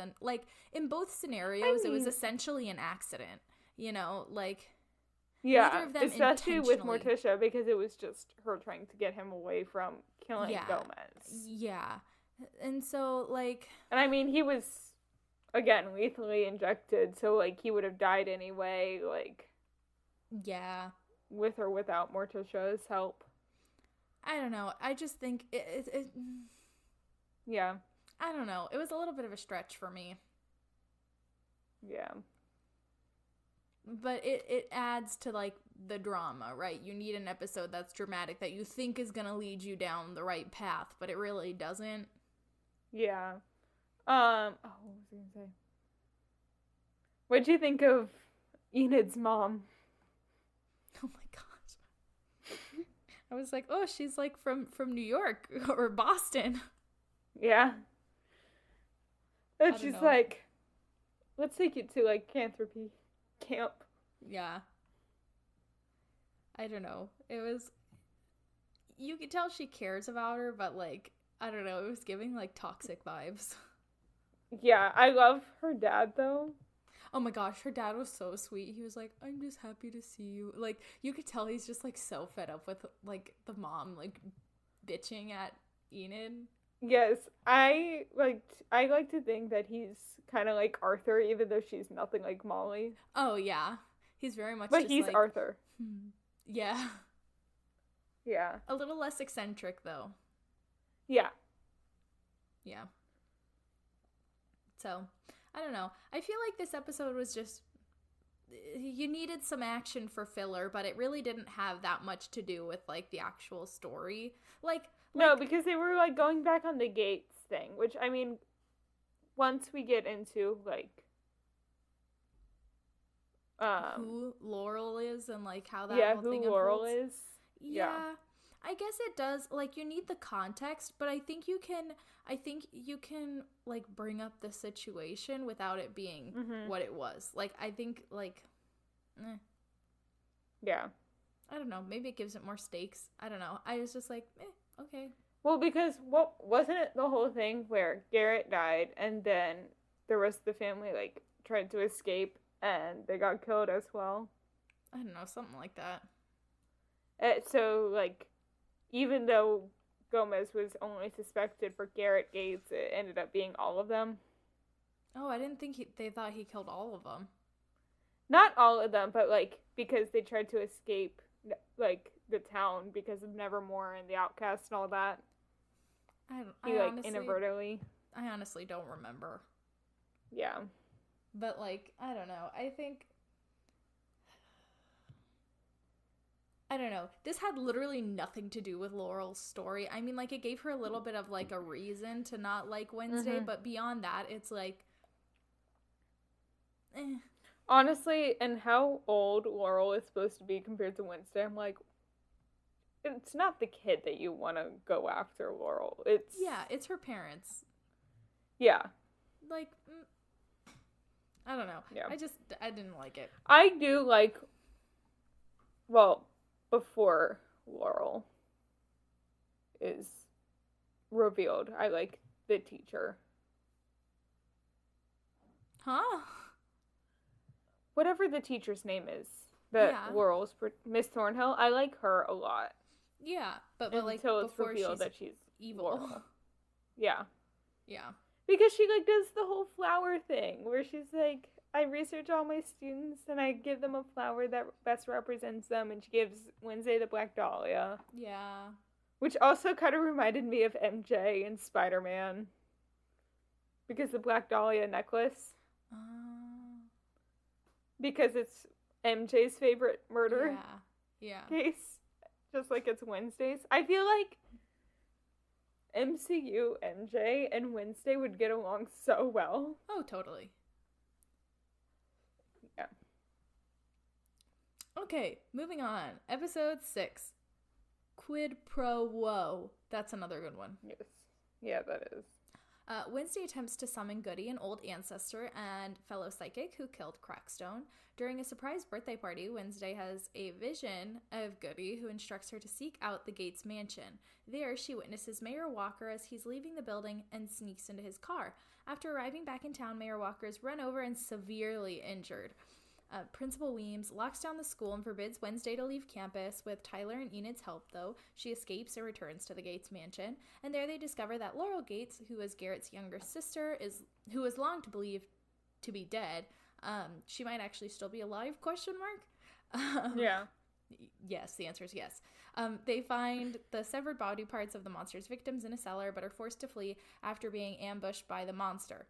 in both scenarios, it was essentially an accident. You know, like, yeah, neither of them especially with Morticia, because it was just her trying to get him away from killing Gomez. Yeah. And so, like... And I mean, he was, again, lethally injected, so, like, he would have died anyway, like... Yeah. With or without Morticia's help. I don't know. I just think it yeah. I don't know. It was a little bit of a stretch for me. Yeah. But it adds to, like, the drama, right? You need an episode that's dramatic that you think is going to lead you down the right path, but it really doesn't. Yeah. What was I going to say? What'd you think of Enid's mom? Oh my gosh. I was like, oh, she's like from New York or Boston. Yeah. And she's like, let's take you to, like, Canthropy camp. Yeah. I don't know. It was, you could tell she cares about her, but, like, I don't know. It was giving, like, toxic vibes. Yeah, I love her dad, though. Oh my gosh, her dad was so sweet. He was like, I'm just happy to see you. Like, you could tell he's just, like, so fed up with, like, the mom, like, bitching at Enid. Yes, I like to think that he's kind of like Arthur, even though she's nothing like Molly. Oh, yeah. He's very much But just he's like, Arthur. Yeah. Yeah. A little less eccentric, though. Yeah. Yeah. So... I don't know. I feel like this episode was just... You needed some action for filler, but it really didn't have that much to do with, like, the actual story. No, because they were, like, going back on the Gates thing, which, I mean, once we get into, like... who Laurel is and, like, how that whole thing who Laurel unfolds. is. Yeah. I guess it does. Like, you need the context, but I think you can, like, bring up the situation without it being what it was. Like, I think, like, Yeah. I don't know. Maybe it gives it more stakes. I don't know. I was just like, okay. Well, because wasn't it the whole thing where Garrett died and then the rest of the family, like, tried to escape and they got killed as well? I don't know. Something like that. So, like... Even though Gomez was only suspected for Garrett Gates, it ended up being all of them. Oh, I didn't think they thought he killed all of them. Not all of them, but, like, because they tried to escape, like, the town because of Nevermore and the Outcast and all that. Inadvertently. I honestly don't remember. Yeah. But, like, I don't know. I don't know. This had literally nothing to do with Laurel's story. I mean, like, it gave her a little bit of, like, a reason to not like Wednesday, but beyond that, it's like, Honestly, and how old Laurel is supposed to be compared to Wednesday, I'm like, it's not the kid that you want to go after, Laurel. It's it's her parents. Yeah. Like, I don't know. Yeah. I didn't like it. I do like, well, before Laurel is revealed, I like the teacher. Huh? Whatever the teacher's name is, that Laurel's Miss Thornhill, I like her a lot. Yeah, but until like it's before revealed that she's evil. Laurel. Yeah. Yeah. Because she like does the whole flower thing where she's like, I research all my students and I give them a flower that best represents them, and she gives Wednesday the Black Dahlia. Yeah. Which also kind of reminded me of MJ in Spider-Man. Because the Black Dahlia necklace. Because it's MJ's favorite murder case. Just like it's Wednesday's. I feel like MCU, MJ, and Wednesday would get along so well. Oh, totally. Yeah. Okay, moving on. Episode 6. Quid pro quo. That's another good one. Yes. Yeah, that is. Wednesday attempts to summon Goody, an old ancestor and fellow psychic who killed Crackstone. During a surprise birthday party, Wednesday has a vision of Goody, who instructs her to seek out the Gates mansion. There, she witnesses Mayor Walker as he's leaving the building and sneaks into his car. After arriving back in town, Mayor Walker is run over and severely injured. Principal Weems locks down the school and forbids Wednesday to leave campus. With Tyler and Enid's help, though, she escapes and returns to the Gates mansion. And there they discover that Laurel Gates, who is Garrett's younger sister, who is long to believe to be dead. She might actually still be alive, ? Yeah. Yes, the answer is yes. They find the severed body parts of the monster's victims in a cellar, but are forced to flee after being ambushed by the monster.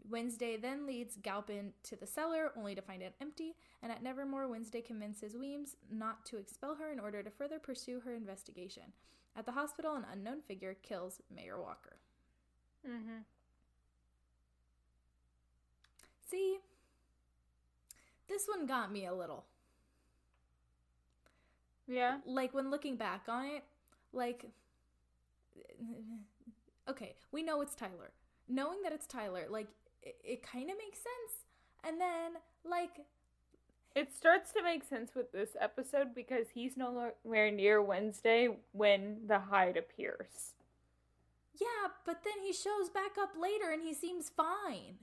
Wednesday then leads Galpin to the cellar, only to find it empty, and at Nevermore, Wednesday convinces Weems not to expel her in order to further pursue her investigation. At the hospital, an unknown figure kills Mayor Walker. Mm-hmm. See, this one got me a little. Yeah? Like, when looking back on it, like, okay, we know it's Tyler. Knowing that it's Tyler, like, it kind of makes sense. And then, like, it starts to make sense with this episode because he's nowhere near Wednesday when the hide appears. Yeah, but then he shows back up later and he seems fine.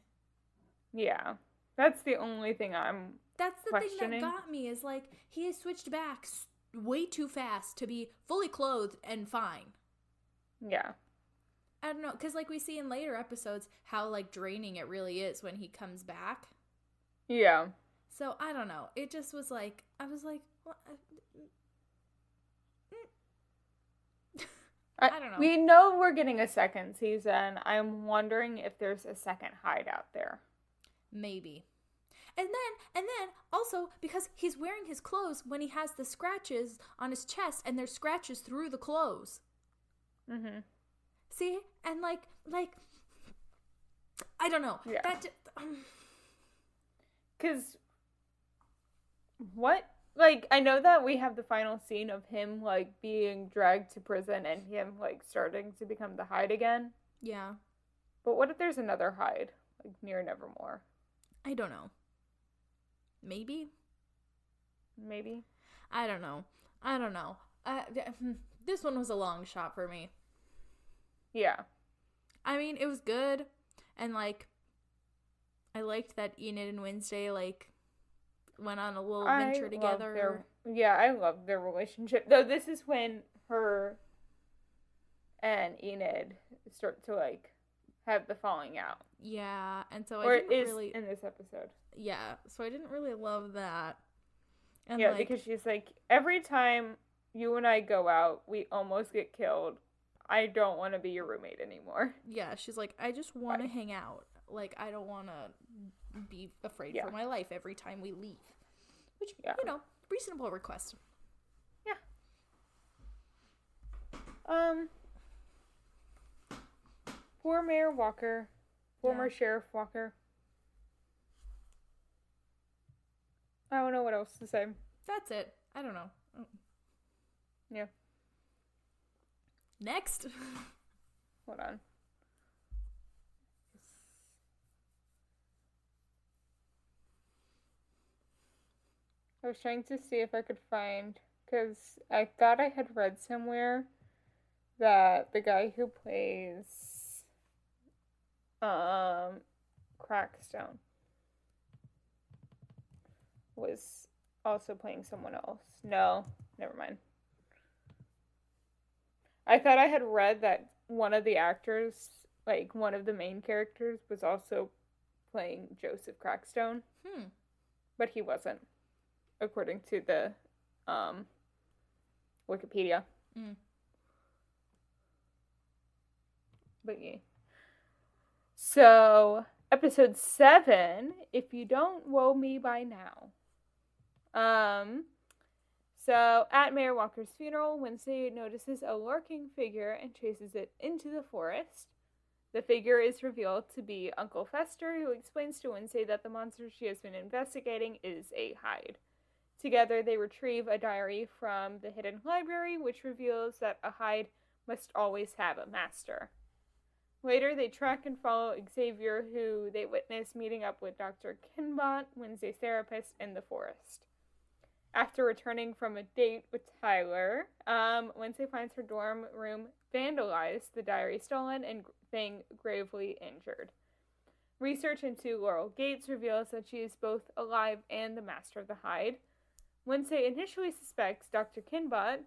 Yeah. That's the only thing I'm That's the questioning. thing that got me, is like, he has switched back way too fast to be fully clothed and fine. Yeah. I don't know, because like we see in later episodes how like draining it really is when he comes back. Yeah. So I don't know. It just was like, I was like, what? I don't know. We know we're getting a second season. I'm wondering if there's a second hide out there. Maybe. And then also because he's wearing his clothes when he has the scratches on his chest, and there's scratches through the clothes. Mm-hmm. See? And like, I don't know. Yeah. That Because, what? Like, I know that we have the final scene of him, like, being dragged to prison and him, like, starting to become the hide again. Yeah. But what if there's another hide, like, near Nevermore? I don't know. Maybe? Maybe? I don't know. This one was a long shot for me. Yeah. I mean, it was good. And, like, I liked that Enid and Wednesday, like, went on a little venture together. I love their relationship. Though this is when her and Enid start to, like, have the falling out. Yeah, and so or I didn't it is really... in this episode. Yeah, so I didn't really love that. And yeah, like, because she's like, every time you and I go out, we almost get killed. I don't want to be your roommate anymore. Yeah, she's like, I just want to hang out. Like, I don't want to be afraid for my life every time we leave. Which, you know, reasonable request. Yeah. Poor Mayor Walker. Former Sheriff Walker. I don't know what else to say. That's it. I don't know. Yeah. Next. Hold on. I was trying to see if I could find, because I thought I had read somewhere that the guy who plays Crackstone was also playing someone else. No, never mind. I thought I had read that one of the actors, like one of the main characters, was also playing Joseph Crackstone. But he wasn't, according to the Wikipedia. But yeah. So, episode 7, If You Don't Woe Me By Now. So, at Mayor Walker's funeral, Wednesday notices a lurking figure and chases it into the forest. The figure is revealed to be Uncle Fester, who explains to Wednesday that the monster she has been investigating is a Hyde. Together, they retrieve a diary from the hidden library, which reveals that a Hyde must always have a master. Later, they track and follow Xavier, who they witness meeting up with Dr. Kinbot, Wednesday's therapist, in the forest. After returning from a date with Tyler, Wednesday finds her dorm room vandalized, the diary stolen, and Thing gravely injured. Research into Laurel Gates reveals that she is both alive and the master of the Hyde. Wednesday initially suspects Dr. Kinbot,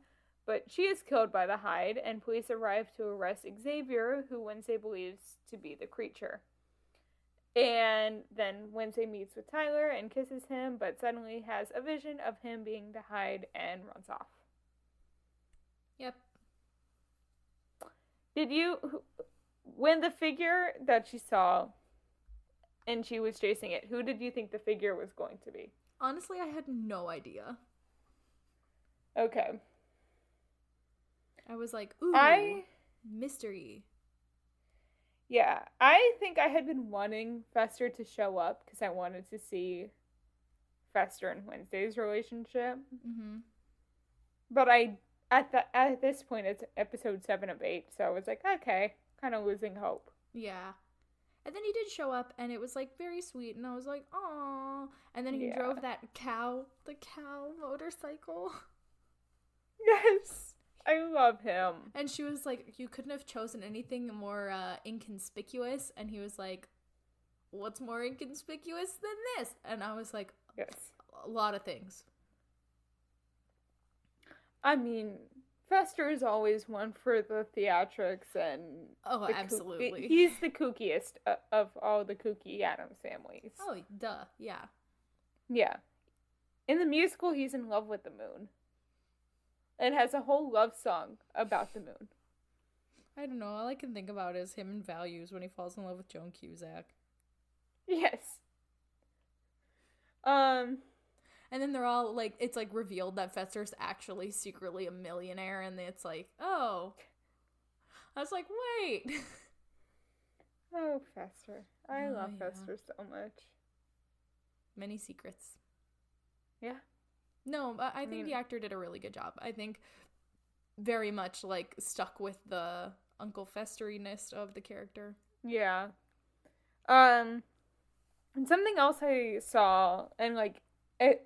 but she is killed by the Hyde, and police arrive to arrest Xavier, who Wednesday believes to be the creature. And then Wednesday meets with Tyler and kisses him, but suddenly has a vision of him being the Hyde and runs off. Yep. When the figure that she saw and she was chasing it, who did you think the figure was going to be? Honestly, I had no idea. Okay. I was like, ooh, mystery. Yeah, I think I had been wanting Fester to show up because I wanted to see Fester and Wednesday's relationship. But at this point, it's episode 7 of 8, so I was like, okay, kind of losing hope. Yeah. And then he did show up, and it was, like, very sweet, and I was like, aww. And then he drove the cow motorcycle. Yes. I love him. And she was like, you couldn't have chosen anything more inconspicuous. And he was like, what's more inconspicuous than this? And I was like, yes, a lot of things. I mean, Fester is always one for the theatrics and... Oh, absolutely. He's the kookiest of all the kooky Addams families. Oh, duh, yeah. Yeah. In the musical, he's in love with the moon. And has a whole love song about the moon. I don't know. All I can think about is him in Values when he falls in love with Joan Cusack. Yes. And then they're all like, it's like revealed that Fester's actually secretly a millionaire, and it's like, oh. I was like, wait. Oh, Fester. I love Fester so much. Many secrets. Yeah. No, I think the actor did a really good job. I think very much, like, stuck with the Uncle Festeriness of the character. Yeah. And something else I saw, and, like,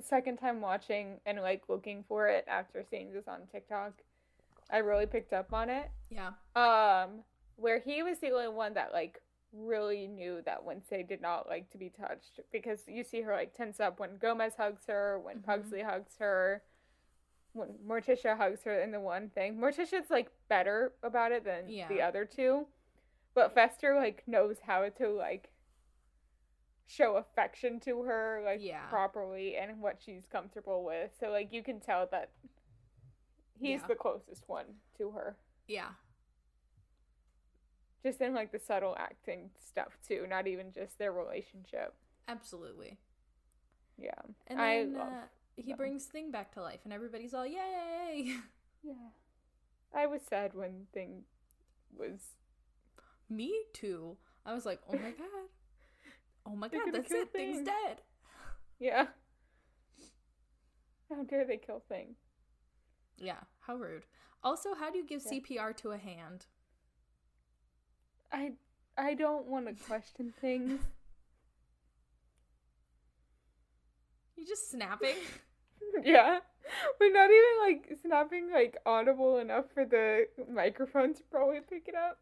second time watching and, like, looking for it after seeing this on TikTok, I really picked up on it. Yeah. Where he was the only one that, like, really knew that Wednesday did not like to be touched, because you see her like tense up when Gomez hugs her, when Pugsley hugs her, when Morticia hugs her in the one thing. Morticia's like better about it than the other two, but Fester like knows how to like show affection to her like properly and what she's comfortable with, so like you can tell that he's the closest one to her. Yeah. Just in, like, the subtle acting stuff, too. Not even just their relationship. Absolutely. Yeah. And then he brings Thing back to life, and everybody's all, yay! Yeah. I was sad when Thing was... Me, too. I was like, oh my god. Oh my god, that's it. Thing's dead. Yeah. How dare they kill Thing? Yeah, how rude. Also, how do you give CPR to a hand? I don't want to question things. You just snapping? Yeah. We're not even, like, snapping, like, audible enough for the microphone to probably pick it up.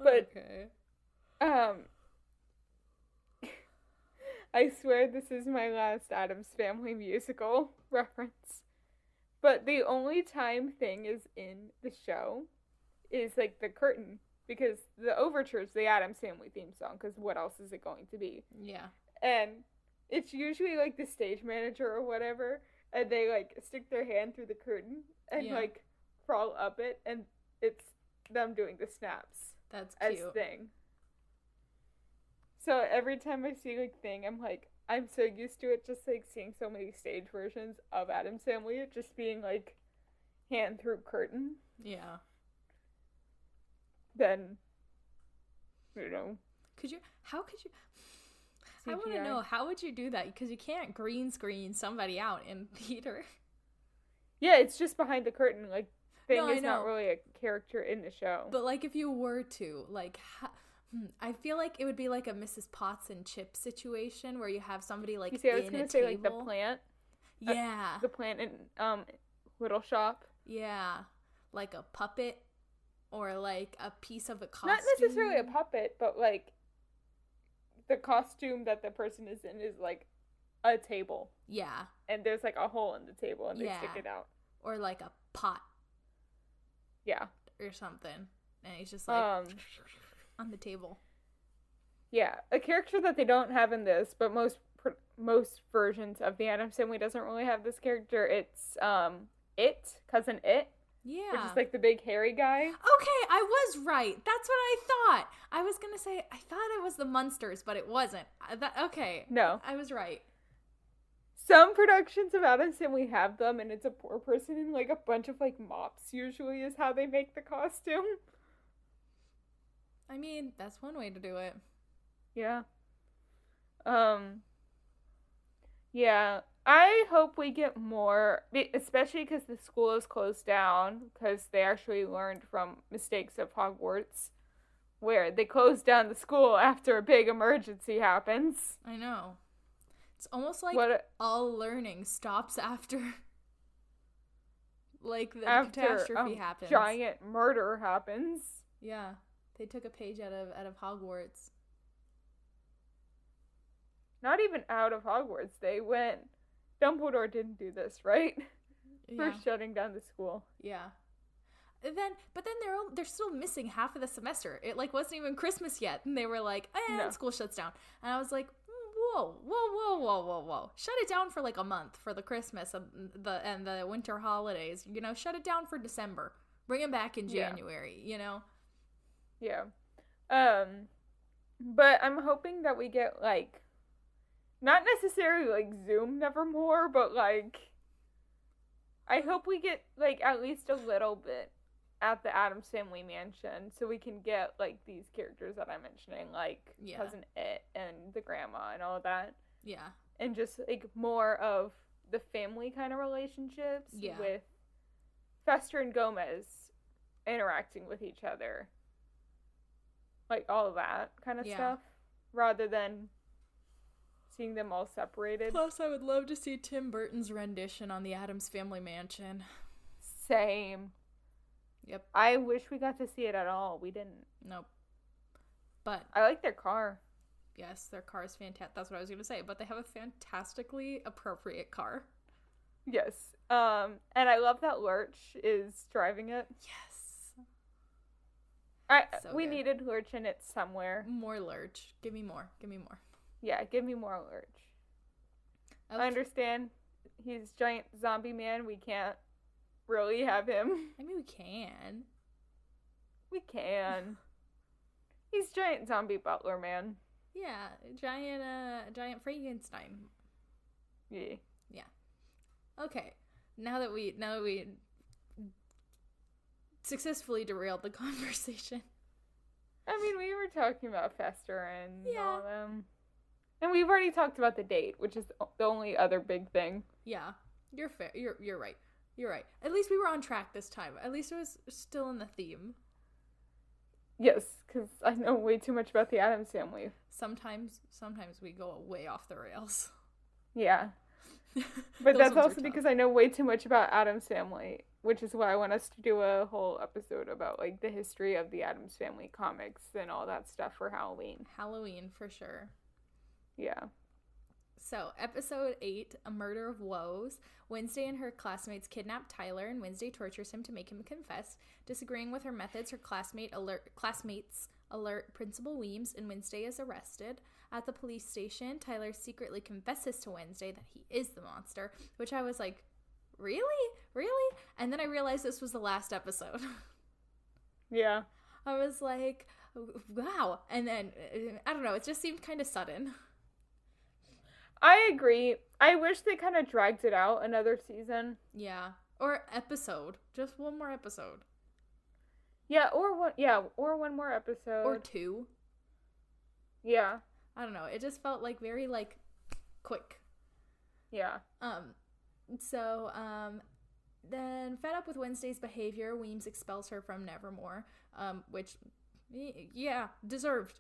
But, okay. I swear this is my last Addams Family musical reference. But the only time thing is in the show is, like, the curtain. Because the overture is the Addams Family theme song, because what else is it going to be? Yeah. And it's usually, like, the stage manager or whatever, and they, like, stick their hand through the curtain and, like, crawl up it, and it's them doing the snaps. That's cute. As Thing. So every time I see, like, Thing, I'm like, I'm so used to it, just, like, seeing so many stage versions of Addams Family, it just being, like, hand through curtain. Yeah. Then, you know. How could you... CGI. I want to know, how would you do that? Because you can't green screen somebody out in theater. Yeah, it's just behind the curtain. Like, Thing No, I is not know. really a character in the show. But, like, if you were to, like... I feel like it would be like a Mrs. Potts and Chip situation where you have somebody, like, You see, I was in going a to say, table. like, the plant. Yeah. The plant in Little Shop. Yeah. Like a puppet or, like, a piece of a costume. Not necessarily a puppet, but, like, the costume that the person is in is, like, a table. Yeah. And there's, like, a hole in the table, and they stick it out. Or, like, a pot. Yeah. Or something. And he's just, like, on the table. Yeah. A character that they don't have in this, but most versions of the Addams Family doesn't really have this character. It's, Cousin It. Yeah. Which is, like, the big hairy guy. Okay, I was right. That's what I thought. I was going to say, I thought it was the Munsters, but it wasn't. Okay. No. I was right. Some productions of Addams Family have them, and it's a poor person in, like, a bunch of, like, mops usually is how they make the costume. I mean, that's one way to do it. Yeah. Yeah. I hope we get more, especially because the school is closed down, because they actually learned from mistakes of Hogwarts, where they closed down the school after a big emergency happens. I know. It's almost like all learning stops after, like, the catastrophe happens. Giant murder happens. Yeah. They took a page out of Hogwarts. Not even out of Hogwarts. They went... Dumbledore didn't do this, right? Yeah. For shutting down the school. Yeah. But then they're still missing half of the semester. It, like, wasn't even Christmas yet, and they were like, No. School shuts down. And I was like, whoa. Shut it down for, like, a month for the Christmas and the winter holidays. You know, shut it down for December. Bring it back in January, you know? Yeah. But I'm hoping that we get, like, not necessarily, like, Zoom Nevermore, but, like, I hope we get, like, at least a little bit at the Addams Family Mansion, so we can get, like, these characters that I'm mentioning, like Cousin It and the grandma and all of that. Yeah. And just, like, more of the family kind of relationships with Fester and Gomez interacting with each other. Like, all of that kind of stuff. Rather than seeing them all separated. Plus, I would love to see Tim Burton's rendition on the Addams Family Mansion. Same. Yep. I wish we got to see it at all. We didn't. Nope. But I like their car. Yes, their car is fantastic. That's what I was going to say. But they have a fantastically appropriate car. Yes. And I love that Lurch is driving it. Yes. We needed Lurch in it somewhere. More Lurch. Give me more. Yeah, give me more Lurch. Okay. I understand he's giant zombie man. We can't really have him. I mean, we can. We can. He's giant zombie butler man. Yeah, giant Frankenstein. Yeah. Okay. Now that we successfully derailed the conversation. I mean, we were talking about Fester and all of them. And we've already talked about the date, which is the only other big thing. Yeah. You're fair. You're right. You're right. At least we were on track this time. At least it was still in the theme. Yes, because I know way too much about the Addams Family. Sometimes we go way off the rails. Yeah. But that's also because I know way too much about Addams Family, which is why I want us to do a whole episode about, like, the history of the Addams Family comics and all that stuff for Halloween. Halloween, for sure. Yeah. So, episode 8, A Murder of Woes. Wednesday and her classmates kidnap Tyler, and Wednesday tortures him to make him confess. Disagreeing with her methods, her classmates alert Principal Weems, and Wednesday is arrested. At the police station, Tyler secretly confesses to Wednesday that he is the monster, which I was like, really? Really? And then I realized this was the last episode. Yeah. I was like, wow. And then, I don't know, it just seemed kind of sudden. I agree. I wish they kind of dragged it out another season. Yeah. Or episode. Just one more episode. Yeah, or one more episode. Or 2. Yeah. I don't know. It just felt like very, like, quick. Yeah. Then fed up with Wednesday's behavior, Weems expels her from Nevermore, which, yeah, deserved.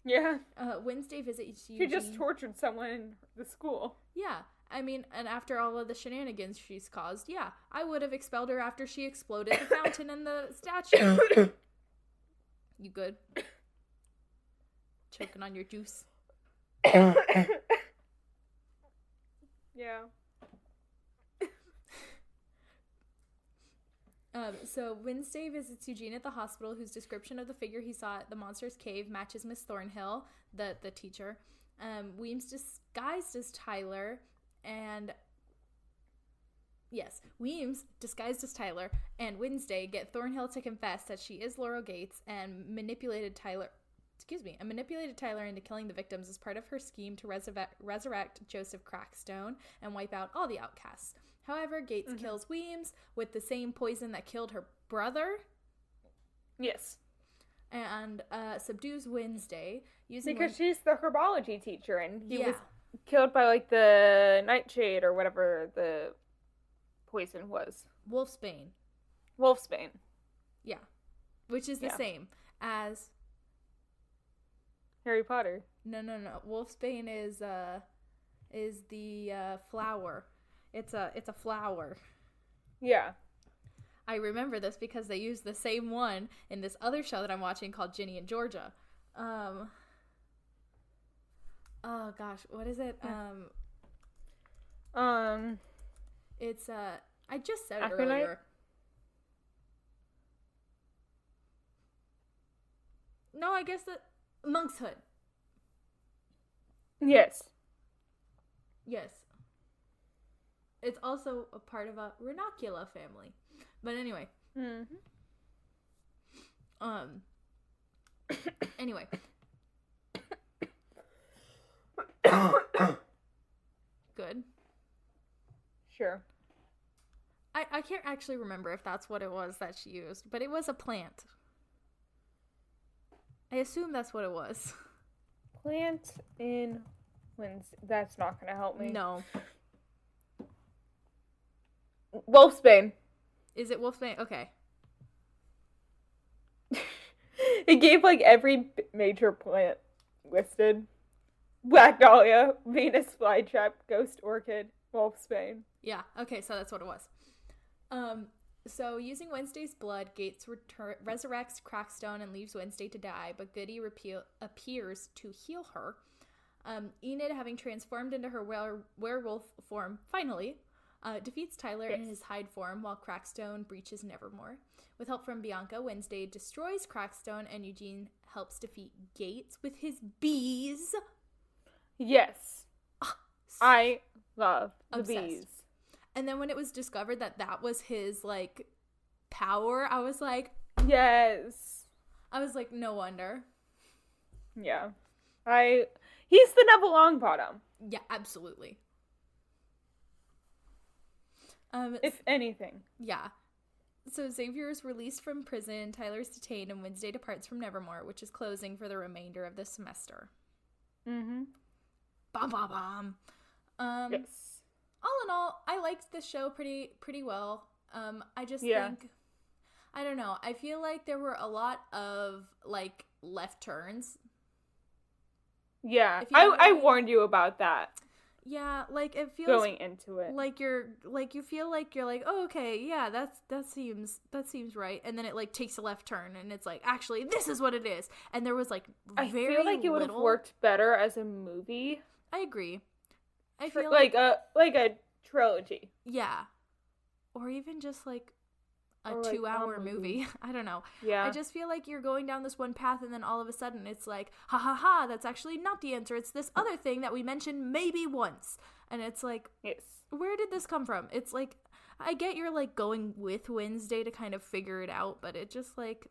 Yeah. Wednesday visits Eugene. She just tortured someone in the school. Yeah. I mean, and after all of the shenanigans she's caused, yeah, I would have expelled her after she exploded the fountain and the statue. You good? Choking on your juice. Yeah. So Wednesday visits Eugene at the hospital, whose description of the figure he saw at the Monster's Cave matches Miss Thornhill, the teacher. Weems disguised as Tyler, and Weems disguised as Tyler and Wednesday get Thornhill to confess that she is Laurel Gates and manipulated Tyler into killing the victims as part of her scheme to resurrect Joseph Crackstone and wipe out all the outcasts. However, Gates kills Weems with the same poison that killed her brother. Yes. And subdues Wednesday because she's the herbology teacher, and he was killed by, like, the nightshade or whatever the poison was. Wolfsbane. Yeah. Which is the same as Harry Potter. No. Wolfsbane is the flower. It's a flower. Yeah. I remember this because they use the same one in this other show that I'm watching called Ginny and Georgia. Oh gosh, what is it? It's I just said it earlier. No, I guess that Monkshood. Yes. It's also a part of a Ranunculus family. But anyway. Anyway. Good. Sure. I can't actually remember if that's what it was that she used, but it was a plant. I assume that's what it was. Plant in Wednesday. That's not going to help me. No. Wolfsbane. Is it Wolfsbane? Okay. It gave, like, every major plant listed. Black Dahlia, Venus flytrap, ghost orchid, Wolfsbane. Yeah, okay, so that's what it was. So using Wednesday's blood, Gates resurrects Crackstone and leaves Wednesday to die, but Goody appears to heal her. Enid, having transformed into her werewolf form, finally, defeats Tyler in his Hyde form while Crackstone breaches Nevermore. With help from Bianca, Wednesday destroys Crackstone and Eugene helps defeat Gates with his bees. Yes. I love the Obsessed. bees. And then when it was discovered that that was his, like, power, I was like... Yes. I was like, no wonder. Yeah. He's the Neville Longbottom. Yeah, absolutely. If anything. Yeah. So Xavier is released from prison, Tyler's detained, and Wednesday departs from Nevermore, which is closing for the remainder of the semester. Mm-hmm. Bom, bom, bom. Yes. all in all, I liked this show pretty well. I just think, I don't know. I feel like there were a lot of like left turns. Yeah, I warned you about that. Yeah, like it feels going into it, like you feel like you're like, oh, okay, yeah, that seems right, and then it like takes a left turn, and it's like, actually, this is what it is, and there was like I feel like it would have worked better as a movie. I agree. I feel like a trilogy. Yeah, or even just like a 2-hour movie. I don't know. Yeah. I just feel like you're going down this one path and then all of a sudden it's like, ha ha ha, that's actually not the answer. It's this other thing that we mentioned maybe once. And it's like, yes. Where did this come from? It's like, I get you're like going with Wednesday to kind of figure it out, but it just like...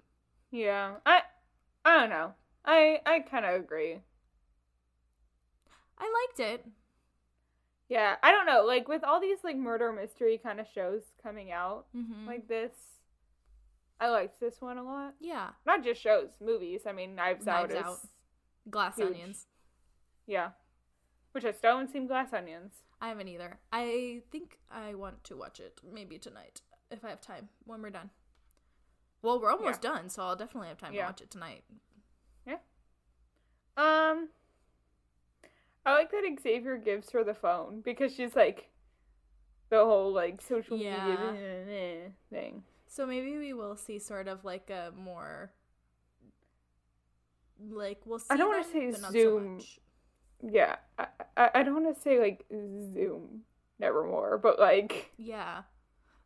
Yeah. I don't know. I kind of agree. I liked it. Yeah, I don't know, like, with all these, like, murder mystery kind of shows coming out, like this, I liked this one a lot. Yeah. Not just shows, movies. I mean, Knives Out is Glass huge. Onions. Yeah. Which I still haven't seen Glass Onions. I haven't either. I think I want to watch it, maybe tonight, if I have time, when we're done. Well, we're almost done, so I'll definitely have time to watch it tonight. Yeah. I like that Xavier gives her the phone because she's like the whole like social media thing. So maybe we will see sort of like a more like we'll see. I don't want to say Zoom. Yeah, I don't want to say like Zoom Nevermore, but like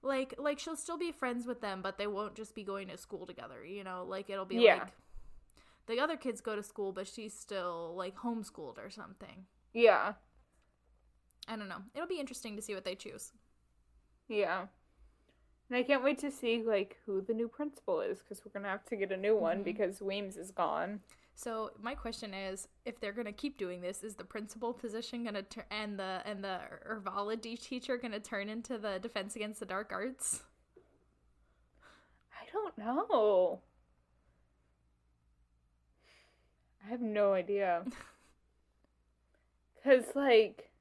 like she'll still be friends with them, but they won't just be going to school together. You know, like it'll be like. The other kids go to school, but she's still, like, homeschooled or something. Yeah. I don't know. It'll be interesting to see what they choose. Yeah. And I can't wait to see, like, who the new principal is, because we're going to have to get a new one because Weems is gone. So, my question is, if they're going to keep doing this, is the principal position going to and the herbology teacher going to turn into the Defense Against the Dark Arts? I don't know. I have no idea. Because, like,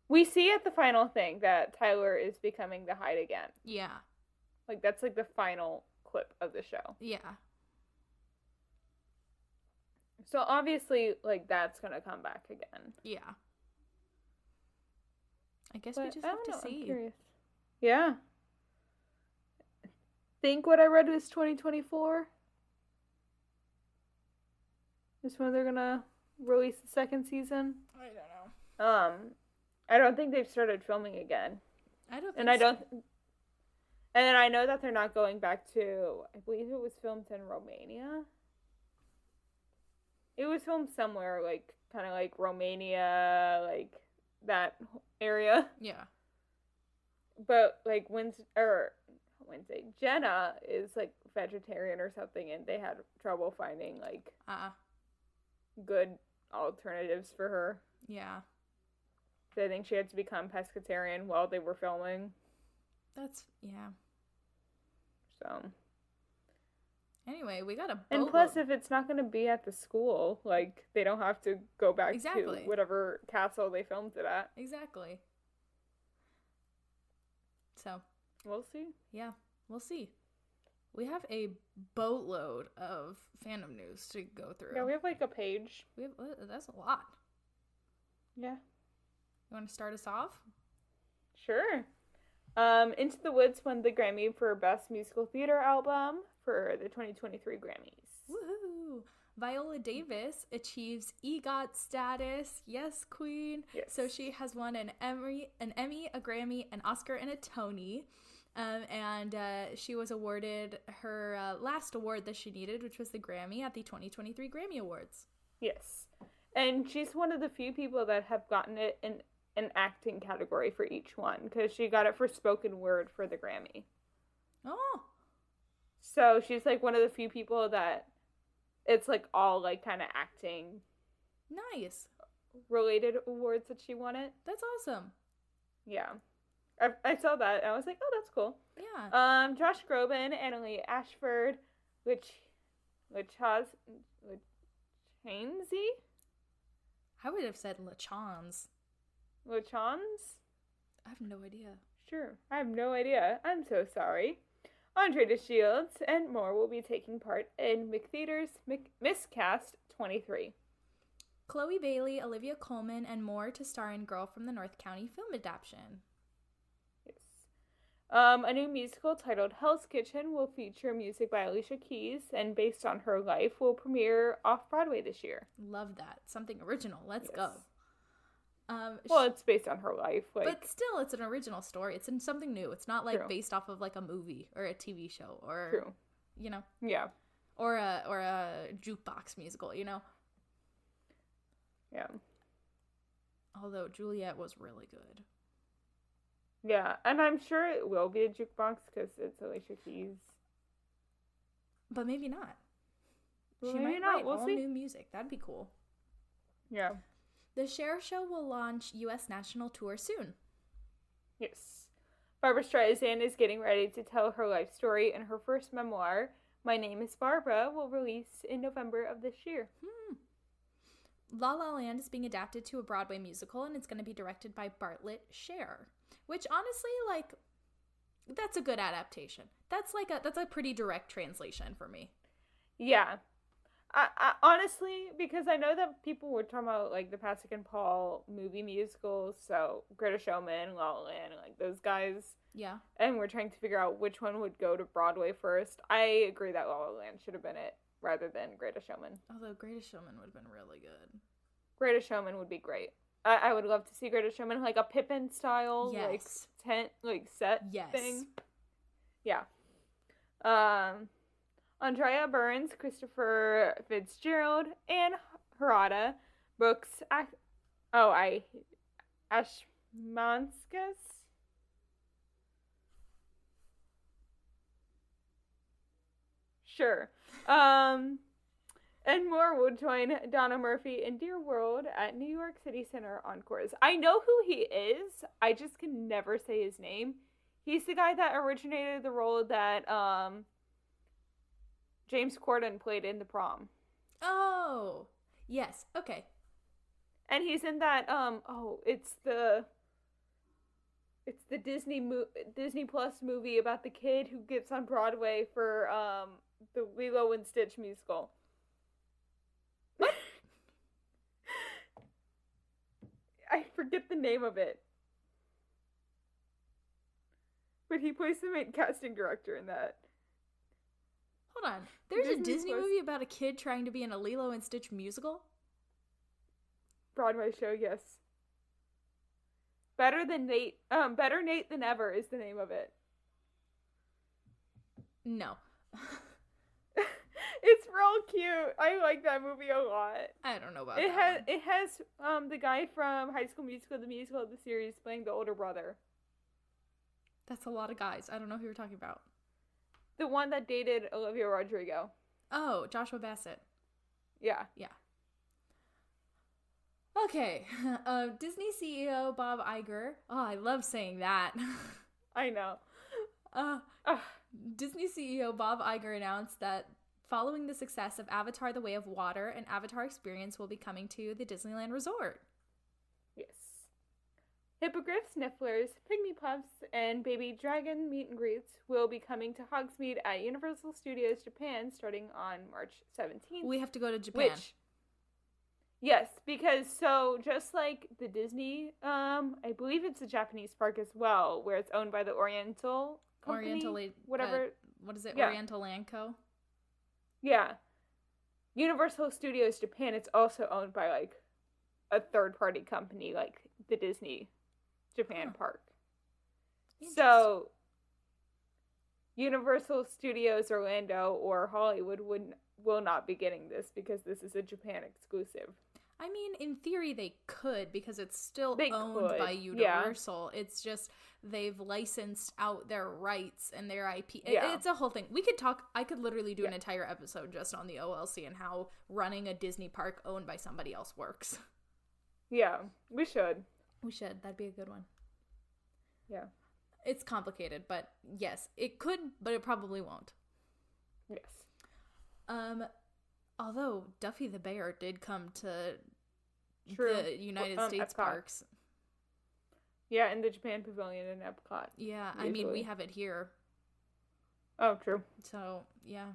we see at the final thing that Tyler is becoming the Hyde again. Yeah. Like, that's, like, the final clip of the show. Yeah. So, obviously, like, that's going to come back again. Yeah. I guess we just have to see. I'm curious. Yeah. Think what I read was 2024. Is when they're gonna release the second season. I don't know. I don't think they've started filming again. I don't think and I don't and then I know that they're not going back to, I believe it was filmed in Romania. It was filmed somewhere like kind of like Romania, like that area. Yeah. But like Wednesday, Jenna is like vegetarian or something, and they had trouble finding like good alternatives for her. Yeah. So I think she had to become pescatarian while they were filming. Yeah. So. Anyway, we got a boatload. And plus, if it's not going to be at the school, like, they don't have to go back to whatever castle they filmed it at. Exactly. So. We'll see. Yeah, we'll see. We have a boatload of fandom news to go through. Yeah, we have like a page. That's a lot. Yeah. You want to start us off? Sure. Into the Woods won the Grammy for Best Musical Theater Album for the 2023 Grammys. Woohoo! Viola Davis achieves EGOT status. Yes, queen. Yes. So she has won an Emmy, a Grammy, an Oscar, and a Tony. And she was awarded her last award that she needed, which was the Grammy at the 2023 Grammy Awards. Yes. And she's one of the few people that have gotten it in an acting category for each one, because she got it for spoken word for the Grammy. Oh. So she's like one of the few people that it's like all like kind of acting. Nice. Related awards that she won it. That's awesome. Yeah. I saw that and I was like, oh, that's cool. Yeah. Josh Groban, Annalie Ashford, Chansey. I would have said LaChance. LaChans? I have no idea. Sure, I have no idea. I'm so sorry. Andre DeShields and more will be taking part in McTheater's Miscast 23. Chloe Bailey, Olivia Colman, and more to star in Girl from the North County film adaptation. Yes. A new musical titled Hell's Kitchen will feature music by Alicia Keys and based on her life will premiere off-Broadway this year. Love that. Something original. Let's go. Well, it's based on her life. But still, it's an original story. It's in something new. It's not like True. based off of like a movie or a TV show or, True. You know? Yeah. Or a jukebox musical, you know? Yeah. Although Juliet was really good. Yeah, and I'm sure it will be a jukebox because it's Alicia Keys. But maybe not. Well, She maybe might not. write We'll all see. new music. That'd be cool. Yeah. The Cher Show will launch U.S. national tour soon. Yes. Barbara Streisand is getting ready to tell her life story, and her first memoir, My Name is Barbara, will release in November of this year. La La Land is being adapted to a Broadway musical, and it's going to be directed by Bartlett Sher. Which, honestly, like, that's a good adaptation. That's a pretty direct translation for me. Yeah. I honestly, because I know that people were talking about, like, the Patrick and Paul movie musicals, so Greatest Showman, La La Land, like, those guys. Yeah. And we're trying to figure out which one would go to Broadway first. I agree that La La Land should have been it, rather than Greatest Showman. Although Greatest Showman would have been really good. Greatest Showman would be great. I would love to see Greatest Showman, like a Pippin style, Yes. set Yes. thing. Yeah. Andrea Burns, Christopher Fitzgerald, and Harada Brooks. Ashmanskas. Sure. And more will join Donna Murphy in Dear World at New York City Center Encores. I know who he is. I just can never say his name. He's the guy that originated the role that James Corden played in The Prom. Oh. Yes. Okay. And he's in that it's the Disney Plus movie about the kid who gets on Broadway for the Lilo and Stitch musical. I forget the name of it. But he plays the main casting director in that. Hold on. There's a Disney Plus movie about a kid trying to be in a Lilo and Stitch musical? Broadway show, yes. Better Nate Than Ever is the name of it. No. It's real cute. I like that movie a lot. I don't know about that. It has the guy from High School Musical, the series, playing the older brother. That's a lot of guys. I don't know who you're talking about. The one that dated Olivia Rodrigo. Oh, Joshua Bassett. Yeah. Yeah. Okay. Disney CEO Bob Iger. Oh, I love saying that. I know. Disney CEO Bob Iger announced that following the success of Avatar: The Way of Water, an Avatar experience will be coming to the Disneyland Resort. Yes. Hippogriff Snifflers, Pygmy Puffs, and Baby Dragon meet and greets will be coming to Hogsmeade at Universal Studios Japan starting on March 17th. We have to go to Japan. Yes, because so just like the Disney, I believe it's a Japanese park as well, where it's owned by the Oriental Company, whatever. What is it? Yeah. Oriental Land Co. Yeah. Universal Studios Japan, it's also owned by like a third-party company, like the Disney Japan park. So Universal Studios Orlando or Hollywood will not be getting this because this is a Japan exclusive. I mean, in theory, they could because it's still They owned could, by yeah. Universal. It's just they've licensed out their rights and their IP. Yeah. It's a whole thing. I could literally do an entire episode just on the OLC and how running a Disney park owned by somebody else works. Yeah, we should. We should. That'd be a good one. Yeah. It's complicated, but yes, it could, but it probably won't. Yes. Although Duffy the Bear did come to True. the United States Epcot. parks. Yeah, in the Japan Pavilion in Epcot. Yeah, usually. I mean, we have it here. Oh, true. So, yeah.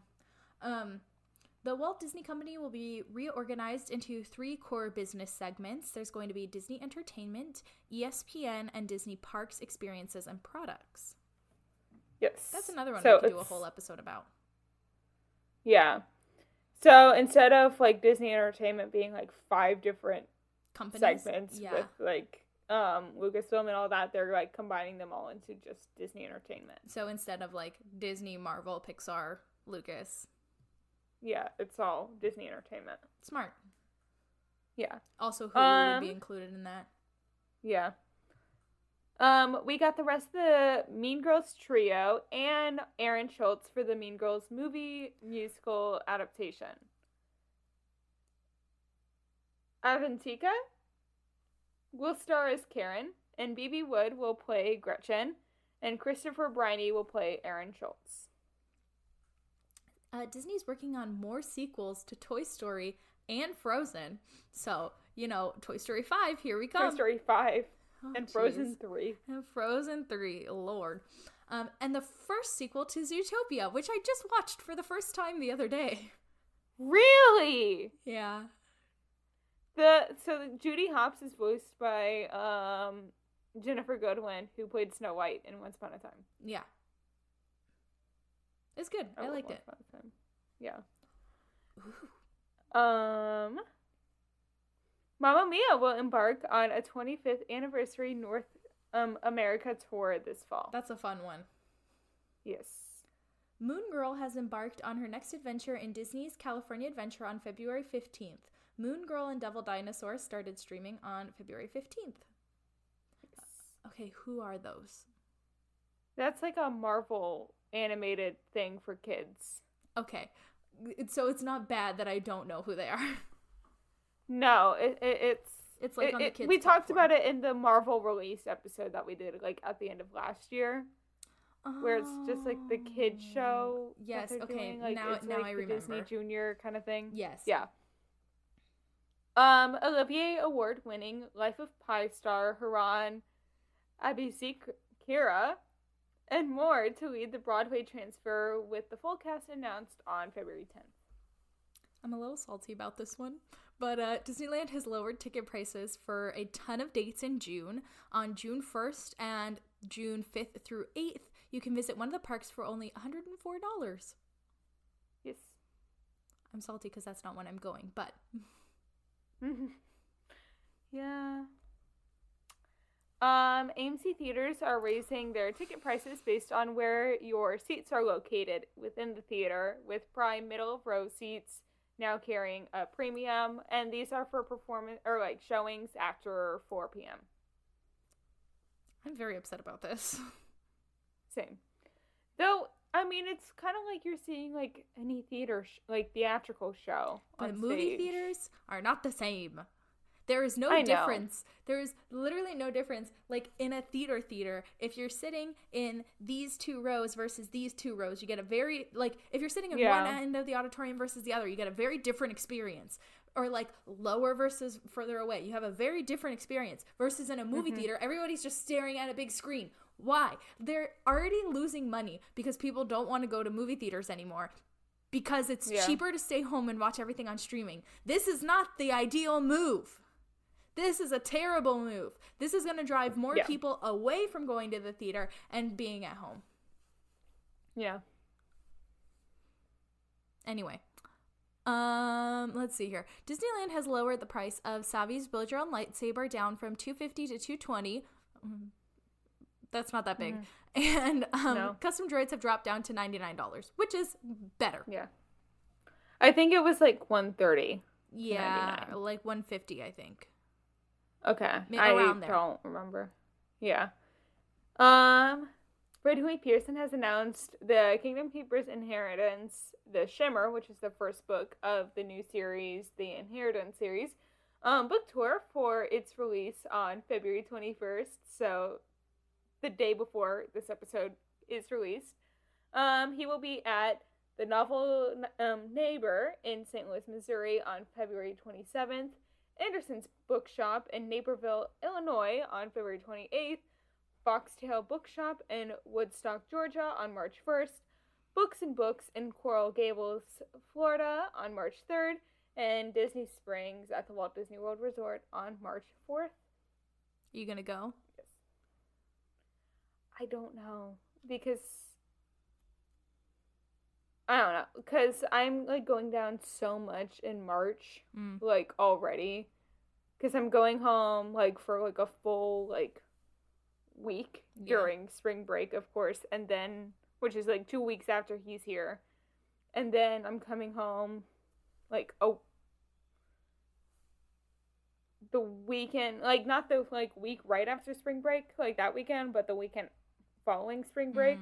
The Walt Disney Company will be reorganized into 3 core business segments. There's going to be Disney Entertainment, ESPN, and Disney Parks, Experiences, and Products. Yes. That's another one so we could do a whole episode about. Yeah. So instead of like Disney Entertainment being like 5 different Companies? segments Yeah. with like Lucasfilm and all that, they're like combining them all into just Disney Entertainment. So instead of like Disney, Marvel, Pixar, Lucas. Yeah, it's all Disney Entertainment. Smart. Yeah. Also, Hulu would be included in that. Yeah. We got the rest of the Mean Girls trio and Aaron Schultz for the Mean Girls movie musical adaptation. Avantika will star as Karen, and Bebe Wood will play Gretchen, and Christopher Briney will play Aaron Schultz. Disney's working on more sequels to Toy Story and Frozen. So, Toy Story 5, here we come. Toy Story 5 Oh, and geez. Frozen 3. And Frozen 3, Lord. And the first sequel to Zootopia, which I just watched for the first time the other day. Really? Yeah. So Judy Hopps is voiced by Jennifer Goodwin, who played Snow White in Once Upon a Time. Yeah. It's good. I liked it. Once Upon a Time. Yeah. Ooh. Mamma Mia will embark on a 25th anniversary North America tour this fall. That's a fun one. Yes. Moon Girl has embarked on her next adventure in Disney's California Adventure on February 15th. Moon Girl and Devil Dinosaur started streaming on February 15th. Yes. Okay, who are those? That's like a Marvel animated thing for kids. Okay, so it's not bad that I don't know who they are. No, it's like on the kids' we talked platform. about it in the Marvel release episode that we did like at the end of last year. Where it's just like the kids show. Yes, that they're okay, doing. Like, now it's I like the remember. Disney Junior kind of thing. Yes. Yeah. Olivier Award-winning Life of Pi star Haran Abisik-Kira and more to lead the Broadway transfer with the full cast announced on February 10th. I'm a little salty about this one, but Disneyland has lowered ticket prices for a ton of dates in June. On June 1st and June 5th through 8th, you can visit one of the parks for only $104. Yes. I'm salty because that's not when I'm going, but... Yeah. AMC theaters are raising their ticket prices based on where your seats are located within the theater, with prime middle of row seats now carrying a premium, and these are for performance or like showings after 4 p.m. I'm very upset about this. Same. Though, I mean, it's kind of like you're seeing like any theater, like theatrical show. But on movie stage. theaters are not the same. There is no I know. difference. There is literally no difference. Like in a theater, if you're sitting in these 2 rows versus these 2 rows, you get a very, like, if you're sitting in one end of the auditorium versus the other, you get a very different experience. Or like lower versus further away, you have a very different experience. Versus in a movie theater, everybody's just staring at a big screen. Why? They're already losing money because people don't want to go to movie theaters anymore. Because it's cheaper to stay home and watch everything on streaming. This is not the ideal move. This is a terrible move. This is going to drive more people away from going to the theater and being at home. Yeah. Anyway, let's see here. Disneyland has lowered the price of Savvy's Build Your Own Lightsaber down from $250 to $220. That's not that big. And custom droids have dropped down to $99, which is better. Yeah. I think it was like $130. Yeah, like $150, I think. Okay. Around there. I don't remember. Yeah. Brittany Pearson has announced the Kingdom Keepers Inheritance, The Shimmer, which is the first book of the new series, the Inheritance series, book tour for its release on February 21st. So the day before this episode is released. He will be at the Novel Neighbor in St. Louis, Missouri on February 27th, Anderson's Bookshop in Naperville, Illinois on February 28th, Foxtail Bookshop in Woodstock, Georgia on March 1st, Books and Books in Coral Gables, Florida on March 3rd, and Disney Springs at the Walt Disney World Resort on March 4th. You gonna go? Yes. I don't know, because I don't know, because I'm, like, going down so much in March, like, already, because I'm going home, like, for, like, a full, like, week during spring break, of course, and then, which is, like, 2 weeks after he's here, and then I'm coming home, like, the weekend, like, not the, like, week right after spring break, like, that weekend, but the weekend following spring break,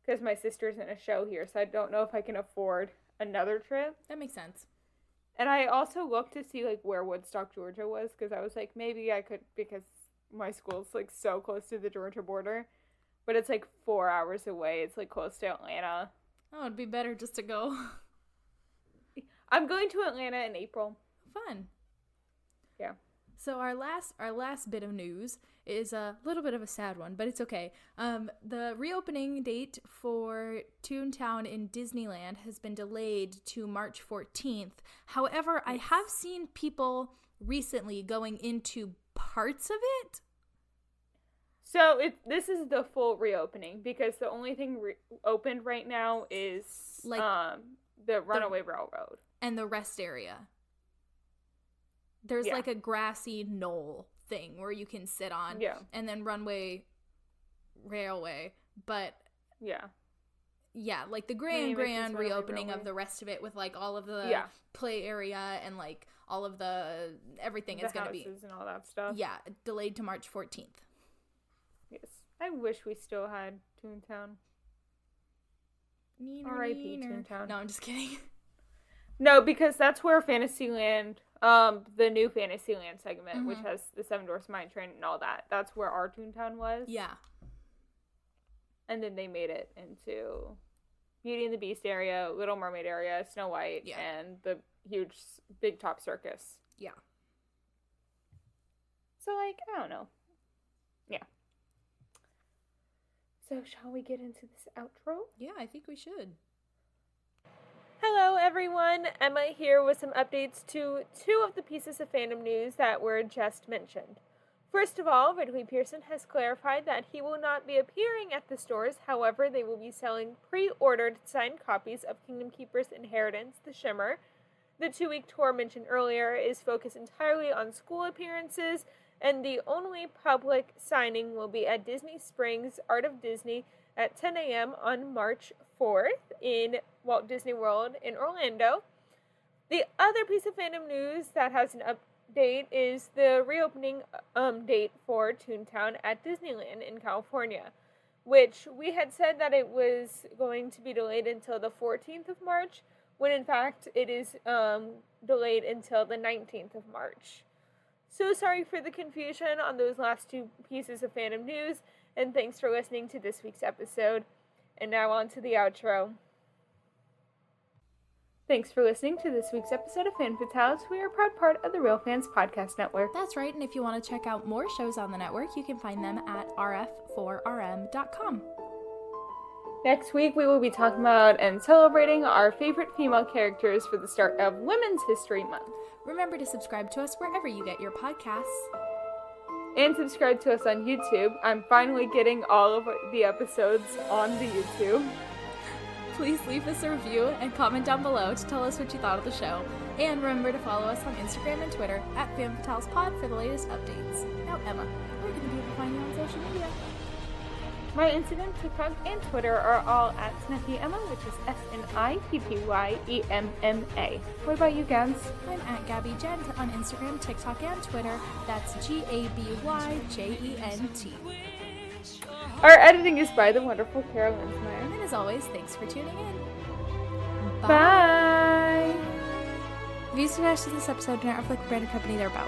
because my sister's in a show here, so I don't know if I can afford another trip. That makes sense. And I also looked to see, like, where Woodstock, Georgia was, because I was like, maybe I could, because my school's, like, so close to the Georgia border, but it's, like, 4 hours away. It's, like, close to Atlanta. Oh, it'd be better just to go. I'm going to Atlanta in April. Fun. Yeah. So our last bit of news is a little bit of a sad one, but it's okay. The reopening date for Toontown in Disneyland has been delayed to March 14th. However, I have seen people recently going into parts of it. So this is the full reopening, because the only thing opened right now is like the Runaway Railroad and the rest area. There's like a grassy knoll thing where you can sit on, and then Runway Railway, but like the grand reopening of the rest of it with like all of the play area and like all of the everything is going to be and all that stuff. Yeah, delayed to March 14th. Yes, I wish we still had Toontown. R.I.P. Toontown. No, I'm just kidding. No, because that's where Fantasyland, the new Fantasyland segment, which has the Seven Dwarfs Mine Train and all that, that's where our Toontown was. Yeah. And then they made it into Beauty and the Beast area, Little Mermaid area, Snow White, and the huge Big Top Circus. Yeah. So, like, I don't know. Yeah. So, shall we get into this outro? Yeah, I think we should. Hello, everyone. Emma here with some updates to 2 of the pieces of fandom news that were just mentioned. First of all, Ridley Pearson has clarified that he will not be appearing at the stores. However, they will be selling pre-ordered signed copies of Kingdom Keeper's Inheritance, The Shimmer. The 2-week tour mentioned earlier is focused entirely on school appearances, and the only public signing will be at Disney Springs Art of Disney at 10 a.m. on March 4th in Walt Disney World in Orlando. The other piece of fandom news that has an update is the reopening date for Toontown at Disneyland in California, which we had said that it was going to be delayed until the 14th of March, when in fact it is delayed until the 19th of March. So sorry for the confusion on those last 2 pieces of fandom news, and thanks for listening to this week's episode. And now on to the outro. Thanks for listening to this week's episode of Fan Fatales. We are a proud part of the Real Fans Podcast Network. That's right, and if you want to check out more shows on the network, you can find them at rf4rm.com. Next week, we will be talking about and celebrating our favorite female characters for the start of Women's History Month. Remember to subscribe to us wherever you get your podcasts. And subscribe to us on YouTube. I'm finally getting all of the episodes on the YouTube. Please leave us a review and comment down below to tell us what you thought of the show. And remember to follow us on Instagram and Twitter at FanFatalesPod for the latest updates. Now, Emma, where can the people find you on social media? My Instagram, TikTok, and Twitter are all at SnippyEmma, which is SNIPPYEMMA. What about you, Gabs? I'm at Gaby Gent on Instagram, TikTok, and Twitter. That's GABYJENT. Our editing is by the wonderful Carol Linsmeyer. And as always, thanks for tuning in. Bye! Views expressed in this episode do not reflect the brand or company they're about.